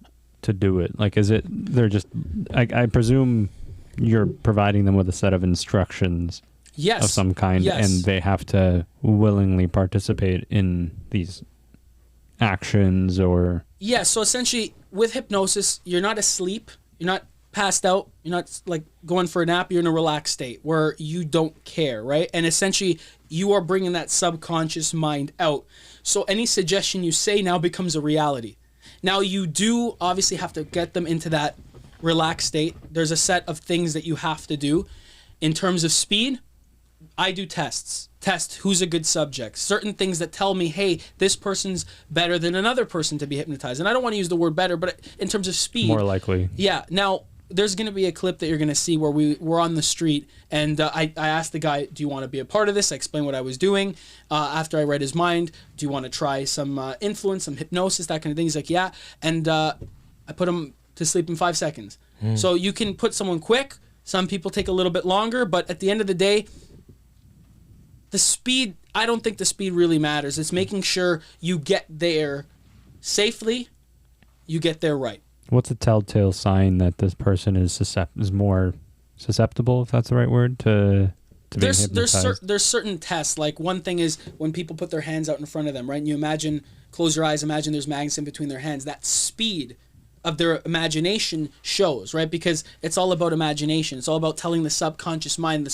do it? Like, is it they're just? I presume you're providing them with a set of instructions yes, of some kind, yes. and they have to willingly participate in these actions or. Yeah, so essentially with hypnosis, you're not asleep, you're not passed out, you're not like going for a nap, you're in a relaxed state where you don't care, right? And essentially you are bringing that subconscious mind out. So any suggestion you say now becomes a reality. Now you do obviously have to get them into that relaxed state. There's a set of things that you have to do. In terms of speed, I do tests. Test who's a good subject. Certain things that tell me, hey, this person's better than another person to be hypnotized. And I don't want to use the word better, but in terms of speed. More likely. Yeah. Now, there's going to be a clip that you're going to see where we're on the street, and I asked the guy, do you want to be a part of this? I explained what I was doing. After I read his mind, do you want to try some influence, some hypnosis, that kind of thing? He's like, yeah. And I put him to sleep in 5 seconds. So you can put someone quick. Some people take a little bit longer, but at the end of the day, the speed, I don't think the speed really matters. It's making sure you get there safely, you get there right. What's a telltale sign that this person is more susceptible, if that's the right word, to being hypnotized? There's certain tests. Like, one thing is when people put their hands out in front of them, right? And you imagine, close your eyes, imagine there's magnets in between their hands. That speed of their imagination shows, right? Because it's all about imagination. It's all about telling the subconscious mind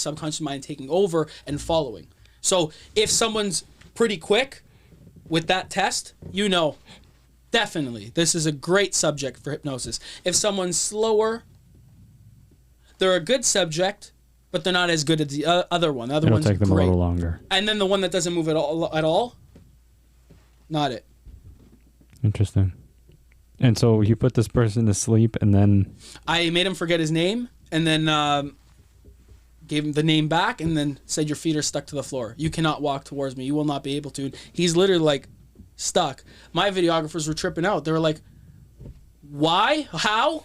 taking over and following. So if someone's pretty quick with that test, you know, definitely this is a great subject for hypnosis. If someone's slower, they're a good subject, but they're not as good as the other one. The other It'll one's take them great. a little longer. And then the one that doesn't move at all, not it. Interesting. And so you put this person to sleep, and then I made him forget his name, and then gave him the name back, and then said, your feet are stuck to the floor. You cannot walk towards me. You will not be able to. He's literally like stuck. My videographers were tripping out. They were like, why? How?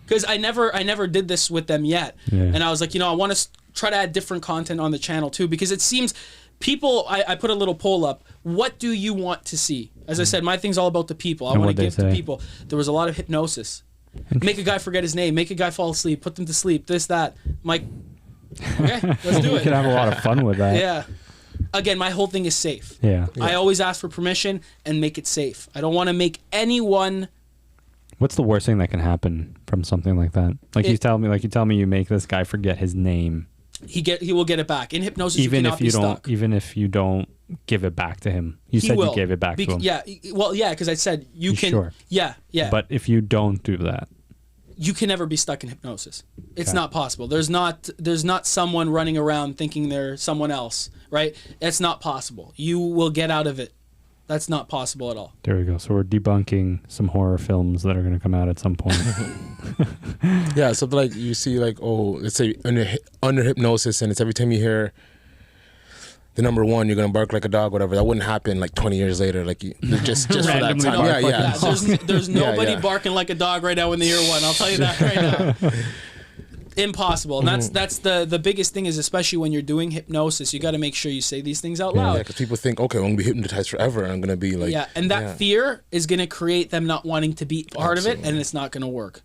Because I never did this with them yet. Yeah. And I was like, I want to try to add different content on the channel too, because it seems people, I put a little poll up. What do you want to see? As I said, my thing's all about the people. I And want to what'd they give to say? people. There was a lot of hypnosis. Make a guy forget his name. Make a guy fall asleep. Put them to sleep. This, that. I'm like, okay, let's do you it. can have a lot of fun with that. Yeah. Again, my whole thing is safe. Yeah. I always ask for permission and make it safe. I don't want to make anyone. What's the worst thing that can happen from something like that? Like you tell me you make this guy forget his name. He will get it back. In hypnosis, Even you if cannot be you don't stuck. even if you don't give it back to him. You He said will. you gave it back to him. Yeah. Well, yeah, because I said you can. Sure. Yeah. But if you don't do that, you can never be stuck in hypnosis. It's Okay. not possible. There's not someone running around thinking they're someone else, right? It's not possible. You will get out of it. That's not possible at all. there we go. So we're debunking some horror films that are going to come out at some point. Yeah, something like you see, like, oh, let's say under hypnosis, and it's every time you hear, the number one, you're gonna bark like a dog, whatever. That wouldn't happen like 20 years later. Like just for that Randomly time. bark Yeah, like yeah. There's nobody yeah. barking like a dog right now in the year one. I'll tell you that right now. Impossible. And that's the biggest thing is, especially when you're doing hypnosis, you got to make sure you say these things out loud. Yeah, because people think, okay, I'm gonna be hypnotized forever, and I'm gonna be like, and that fear is gonna create them not wanting to be part of it, and it's not gonna work.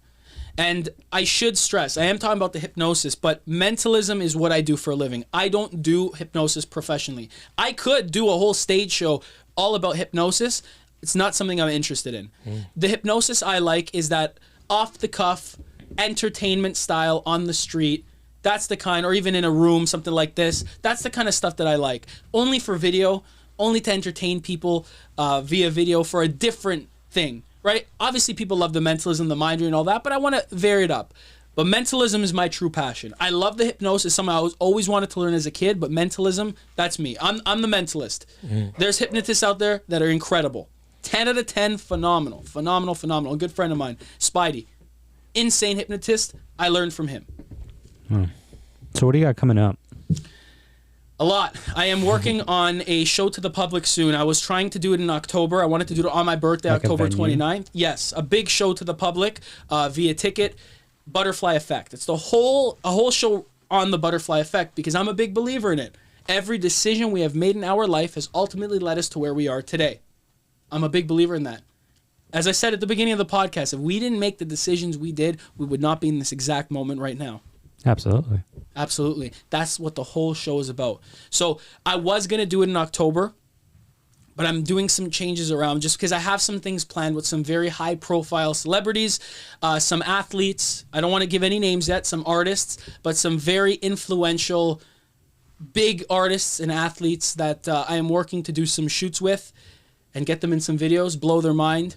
And I should stress, I am talking about the hypnosis, but mentalism is what I do for a living. I don't do hypnosis professionally. I could do a whole stage show all about hypnosis. It's not something I'm interested in. The hypnosis I like is that off the cuff, entertainment style on the street. That's the kind, or even in a room, something like this. That's the kind of stuff that I like. Only for video, only to entertain people via video for a different thing. Right? Obviously, people love the mentalism, the mind reading, and all that, but I want to vary it up. But mentalism is my true passion. I love the hypnosis, something I always wanted to learn as a kid, but mentalism, that's me. I'm the mentalist. There's hypnotists out there that are incredible. 10 out of 10, phenomenal. Phenomenal. A good friend of mine, Spidey. Insane hypnotist. I learned from him. So what do you got coming up? A lot. I am working on a show to the public soon. I was trying to do it in October. I wanted to do it on my birthday, Like October a venue? 29th. Yes, a big show to the public via ticket. Butterfly Effect. It's a whole show on the butterfly effect because I'm a big believer in it. Every decision we have made in our life has ultimately led us to where we are today. I'm a big believer in that. As I said at the beginning of the podcast, if we didn't make the decisions we did, we would not be in this exact moment right now. Absolutely. Absolutely. That's what the whole show is about. So I was going to do it in October, but I'm doing some changes around just because I have some things planned with some very high profile celebrities, some athletes. I don't want to give any names yet, some artists, but some very influential, big artists and athletes that I am working to do some shoots with and get them in some videos, blow their mind.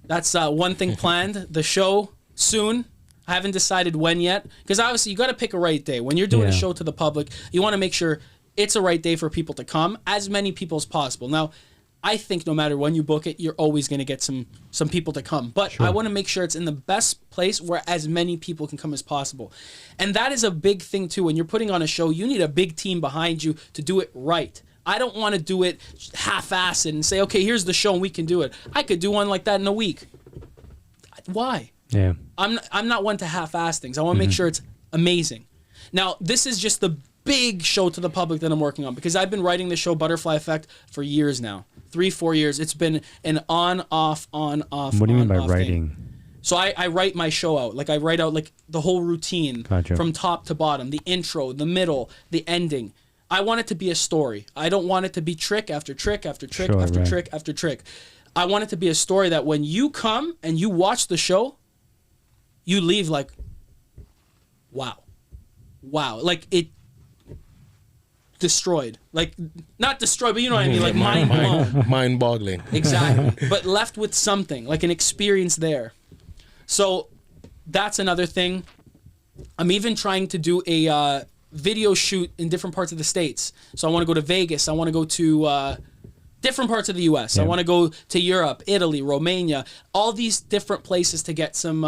That's one thing planned. The show soon. I haven't decided when yet because obviously you got to pick a right day. When you're doing a show to the public, you want to make sure it's a right day for people to come, as many people as possible. Now, I think no matter when you book it, you're always going to get some people to come. But I want to make sure it's in the best place where as many people can come as possible. And that is a big thing too. When you're putting on a show, you need a big team behind you to do it right. I don't want to do it half-assed and say, okay, here's the show and we can do it. I could do one like that in a week. Why? Yeah. I'm not one to half-ass things. I want to make sure it's amazing. Now, this is just the big show to the public that I'm working on because I've been writing the show Butterfly Effect for years now. 3-4 years. It's been an on-off. What do you mean by writing? Thing. So I write my show out. Like I write out like the whole routine from top to bottom, the intro, the middle, the ending. I want it to be a story. I don't want it to be trick after trick after trick after trick after trick. I want it to be a story that when you come and you watch the show, you leave like, wow. Like it destroyed. Like, not destroyed, but you know what I mean? Like mind blown. Mind-boggling. Exactly. But left with something, like an experience there. So that's another thing. I'm even trying to do a video shoot in different parts of the States. So I want to go to Vegas. I want to go to different parts of the U.S. I want to go to Europe, Italy, Romania, all these different places to get some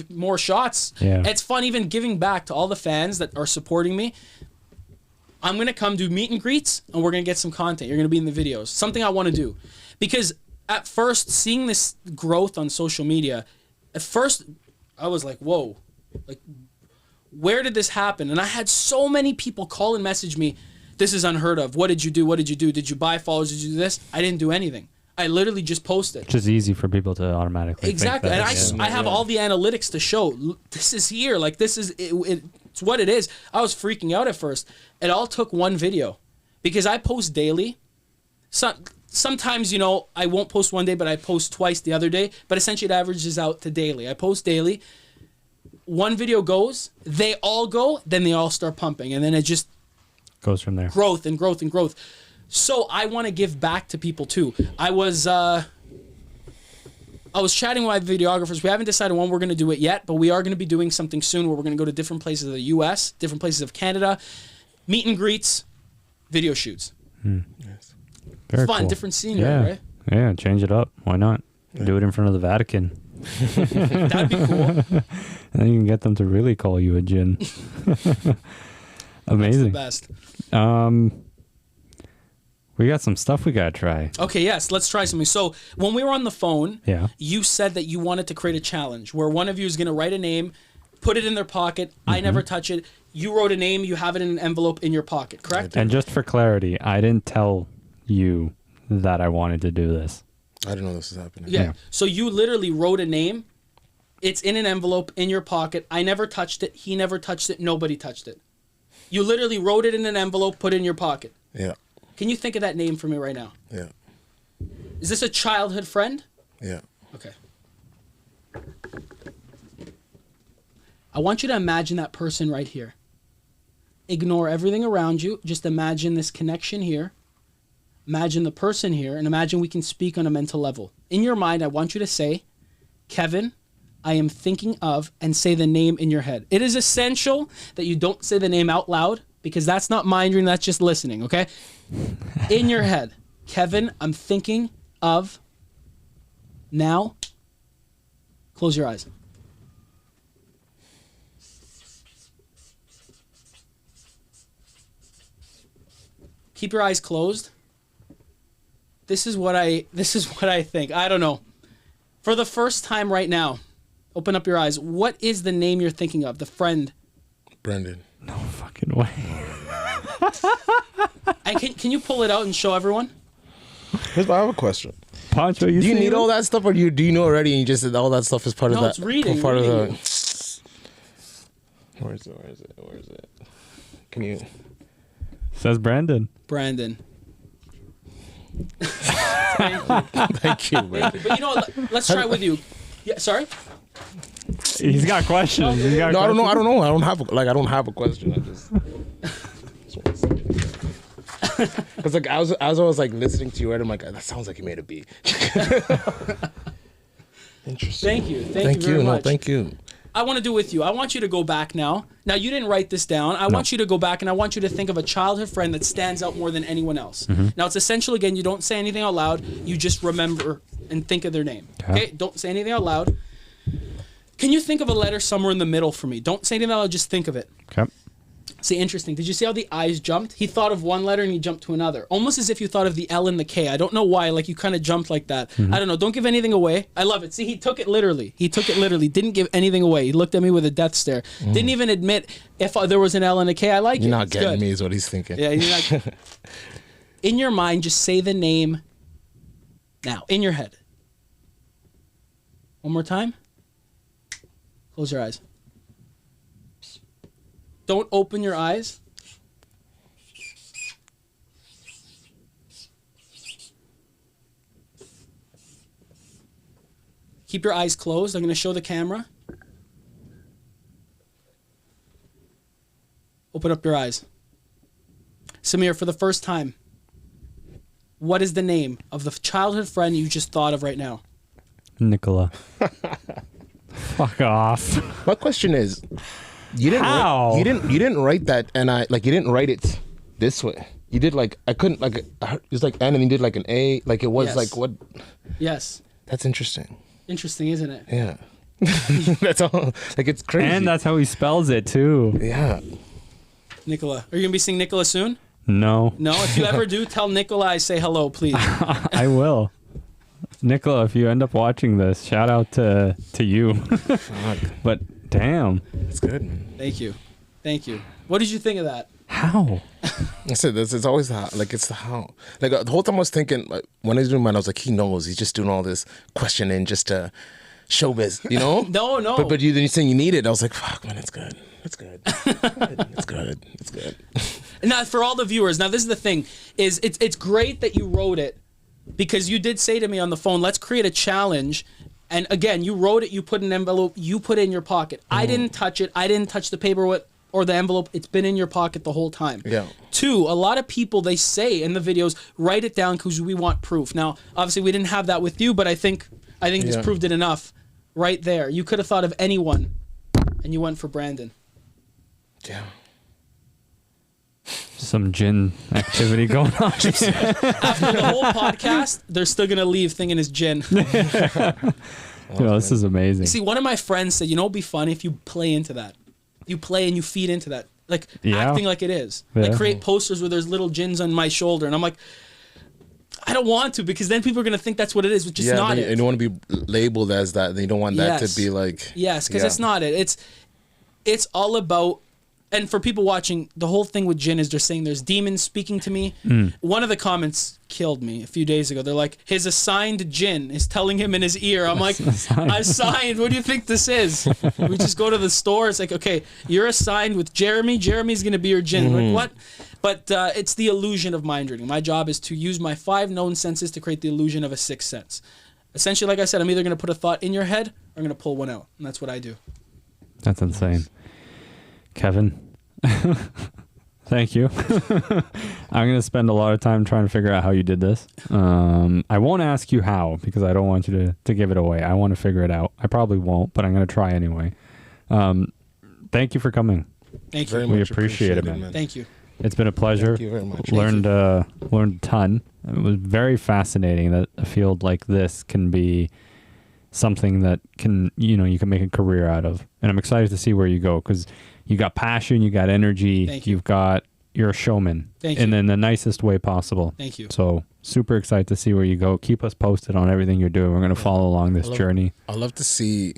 more shots. Yeah. It's fun even giving back to all the fans that are supporting me. I'm going to come do meet and greets, and we're going to get some content. You're going to be in the videos. Something I want to do. Because at first, seeing this growth on social media, at first, I was like, whoa. Like, where did this happen? And I had so many people call and message me, this is unheard of. What did you do? What did you do? Did you buy followers? Did you do this? I didn't do anything. I literally just posted. It's just easy for people to automatically exactly. think And that, I have all the analytics to show this is here. Like this is it's what it is. I was freaking out at first. It all took one video because I post daily. Sometimes, you know, I won't post one day, but I post twice the other day. But essentially, it averages out to daily. I post daily. One video goes, they all go, then they all start pumping, and then it just goes from there. Growth and growth and growth. So I want to give back to people too. I was chatting with my videographers. We haven't decided when we're going to do it yet, but we are going to be doing something soon where we're going to go to different places of the U.S., different places of Canada, meet and greets, video shoots. Yes. Very fun, cool. different scenery, right? Yeah, change it up. Why not? Do it in front of the Vatican. That'd be cool. And then you can get them to really call you a djinn. Amazing. That's the best. We got some stuff we gotta try. Okay, yes, let's try something. So when we were on the phone, Yeah. you said that you wanted to create a challenge where one of you is going to write a name, put it in their pocket. I never touch it. You wrote a name, you have it in an envelope in your pocket, correct? And just for clarity, I didn't tell you that I wanted to do this. I didn't know this was happening. Yeah. So you literally wrote a name. It's in an envelope in your pocket. I never touched it. He never touched it. Nobody touched it. You literally wrote it in an envelope, put it in your pocket. Yeah. Can you think of that name for me right now? Yeah. Is this a childhood friend? Yeah. Okay. I want you to imagine that person right here. Ignore everything around you. Just imagine this connection here. Imagine the person here, and imagine we can speak on a mental level. In your mind, I want you to say, Kevin, I am thinking of, and say the name in your head. It is essential that you don't say the name out loud, because that's not mind reading, that's just listening, okay? In your head, Kevin, I'm thinking of, now, close your eyes. Keep your eyes closed. This is what I think. I don't know. For the first time right now, open up your eyes. What is the name you're thinking of? The friend. Brendan. No fucking way. Can you pull it out and show everyone? I have a question. Pancho, Do you see need him? all that stuff, or do you know already and you just said all that stuff is part of No, that? it's reading. Part reading. of the... Where is it? Can you... Says Brandon. Brandon. Thank you. Thank you, man. But you know what? Let's try it with you. Yeah, sorry? He's got questions. He's got No, I don't know. questions. I don't have a question. I just because like as I was like listening to you, I'm like, that sounds like you made a beat. Interesting. Thank you. Thank you very No, much. thank you. I want to do with you. I want you to go back now. Now, you didn't write this down. I want you to go back, and I want you to think of a childhood friend that stands out more than anyone else. Now, it's essential, again, you don't say anything out loud. You just remember and think of their name. Okay? Don't say anything out loud. Can you think of a letter somewhere in the middle for me? Don't say anything out loud. Just think of it. Okay. See, interesting. Did you see how the eyes jumped? He thought of one letter and he jumped to another. Almost as if you thought of the L and the K. I don't know why. Like, you kind of jumped like that. I don't know. Don't give anything away. I love it. See, he took it literally. Didn't give anything away. He looked at me with a death stare. Didn't even admit if there was an L and a K. I like it. You're not It's getting good. me, is what he's thinking. Yeah, you're not. In your mind, just say the name now. In your head. One more time. Close your eyes. Don't open your eyes. Keep your eyes closed. I'm going to show the camera. Open up your eyes. Samir, for the first time, what is the name of the childhood friend you just thought of right now? Nicola. Fuck off. My question is, you didn't How? Write, you didn't write that, and you didn't write it this way. You did like I couldn't like it was like N and you did like an A, like it was Yes. like what? Yes. That's interesting. Interesting, isn't it? Yeah. That's all. Like it's crazy. And that's how he spells it too. yeah. Nicola. Are you going to be seeing Nicola soon? No. No? If you ever do, tell Nicola I say hello, please. I will. Nicola, if you end up watching this, shout out to you. Fuck. But damn. It's good, man. Thank you. Thank you. What did you think of that? How? I said this. It's always the how. Like it's the how. Like the whole time I was thinking, like when I was doing mine, I was like, he knows. He's just doing all this questioning just to showbiz, you know? No. But then you're saying you need it. I was like, fuck, man, it's good. It's good. It's good. It's good. And now, for all the viewers, now this is the thing, is it's great that you wrote it, because you did say to me on the phone, let's create a challenge. And again, you wrote it, you put an envelope, you put it in your pocket. I didn't touch it. I didn't touch the paper or the envelope. It's been in your pocket the whole time. Yeah. 2, a lot of people, they say in the videos, write it down because we want proof. Now, obviously, we didn't have that with you, but I think this Yeah. proved it enough right there. You could have thought of anyone, and you went for Brandon. Yeah. Some gin activity going on. After the whole podcast, they're still going to leave thinking it's gin. This is amazing. See, one of my friends said, it'd be fun if you play into that. You play and you feed into that. Like, Yeah. acting like it is. Yeah. Like, create posters where there's little gins on my shoulder. And I'm like, I don't want to, because then people are going to think that's what it is, which is not it. And you want to be labeled as that. And you don't want that to be like... Yes, because it's not it. It's all about... And for people watching, the whole thing with Jin is they're saying there's demons speaking to me. One of the comments killed me a few days ago. They're like, his assigned Jin is telling him in his ear. I'm like, assigned? What do you think this is? We just go to the store. It's like, okay, you're assigned with Jeremy. Jeremy's going to be your Jin. Like, what? But it's the illusion of mind reading. My job is to use my 5 known senses to create the illusion of a 6th sense. Essentially, like I said, I'm either going to put a thought in your head or I'm going to pull one out. And that's what I do. That's insane. Kevin, thank you. I'm going to spend a lot of time trying to figure out how you did this. I won't ask you how, because I don't want you to give it away. I want to figure it out. I probably won't, but I'm going to try anyway. Thank you for coming. Thank you. We appreciate it, man. Thank you. It's been a pleasure. Thank you very much. Learned a ton. It was very fascinating that a field like this can be something that can, you can make a career out of. And I'm excited to see where you go, because you got passion, you got energy, you're a showman. Thank you. And in the nicest way possible. Thank you. So super excited to see where you go. Keep us posted on everything you're doing. We're going to follow along this journey. I love to see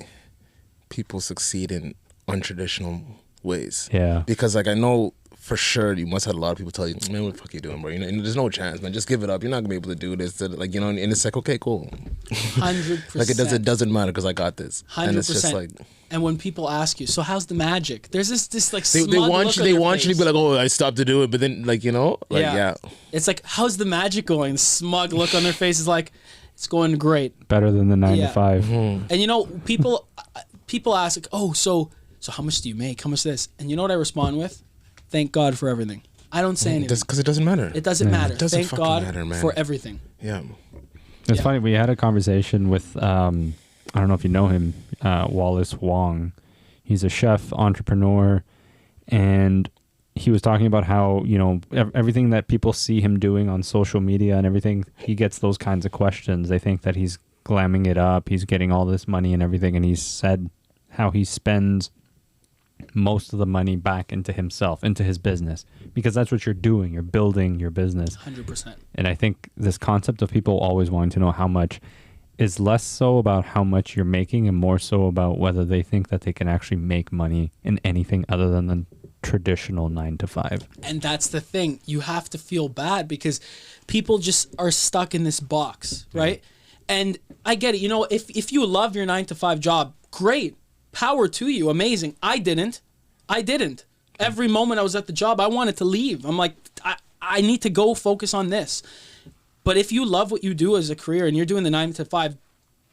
people succeed in untraditional ways. Yeah. Because like I know for sure you must have had a lot of people tell you, man, what the fuck you doing, bro? And there's no chance, man. Just give it up. You're not gonna be able to do this. And it's like, okay, cool. 100%. Like it doesn't matter because I got this. 100%. And it's just like. And when people ask you, so how's the magic? There's this like smug they want look you on want you to be like, oh, I stopped to do it, but then yeah. It's like, how's the magic going? The smug look on their face is like, it's going great. Better than the 9 to 5. Mm-hmm. And people ask like, oh, so how much do you make? How much this? And you know what I respond with? Thank God for everything. I don't say anything. Because it doesn't matter. It doesn't matter. It doesn't Thank fucking God matter, man. for everything. Yeah. It's funny. We had a conversation with, I don't know if you know him, Wallace Wong. He's a chef, entrepreneur, and he was talking about how, everything that people see him doing on social media and everything, he gets those kinds of questions. They think that he's glamming it up. He's getting all this money and everything. And he said how he spends most of the money back into himself, into his business, because that's what you're doing. You're building your business. 100%. And I think this concept of people always wanting to know how much is less so about how much you're making and more so about whether they think that they can actually make money in anything other than the traditional 9 to 5. And that's the thing. You have to feel bad because people just are stuck in this box, right? And I get it. If you love your 9 to 5 job, great. Power to you. Amazing. I didn't. Every moment I was at the job, I wanted to leave. I'm like, I need to go focus on this. But if you love what you do as a career and you're doing the 9 to 5,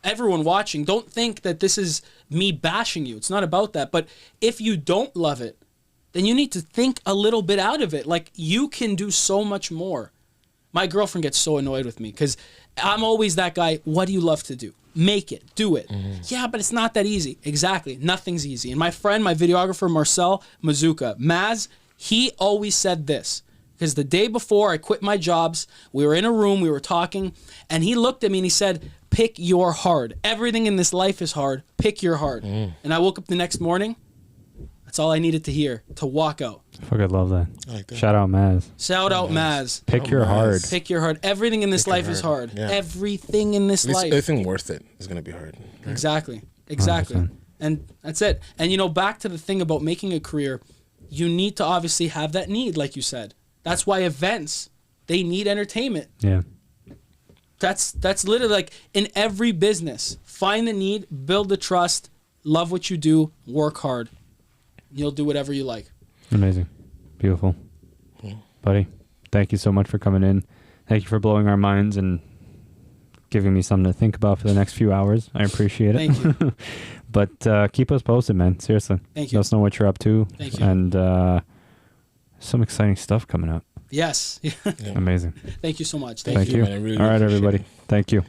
everyone watching, don't think that this is me bashing you. It's not about that. But if you don't love it, then you need to think a little bit out of it. Like, you can do so much more. My girlfriend gets so annoyed with me because I'm always that guy. What do you love to do? Make it. Do it. Mm-hmm. Yeah, but it's not that easy. Exactly. Nothing's easy. And my friend, my videographer, Marcel Mazuka, Maz, he always said this. Because the day before I quit my jobs, we were in a room, we were talking, and he looked at me and he said, pick your hard. Everything in this life is hard. Pick your hard. And I woke up the next morning. That's all I needed to hear to walk out. I fucking love that. I like that. Shout out Maz. Shout out Maz. Pick your hard. Pick your hard. Everything in this life is hard. Yeah. Everything in this life. Everything worth it is going to be hard. Right? Exactly. 100%. And that's it. And back to the thing about making a career, you need to obviously have that need, like you said. That's why events, they need entertainment. Yeah. That's literally like in every business. Find the need, build the trust, love what you do, work hard. You'll do whatever you like. Amazing. Beautiful. Buddy, thank you so much for coming in. Thank you for blowing our minds and giving me something to think about for the next few hours. I appreciate it. Thank you. But keep us posted, man. Seriously. Thank you. Let us know what you're up to. Thank you. And some exciting stuff coming up. Yes. Amazing. Thank you so much. Thank you. Man. I really All right, appreciate everybody. it. Thank you.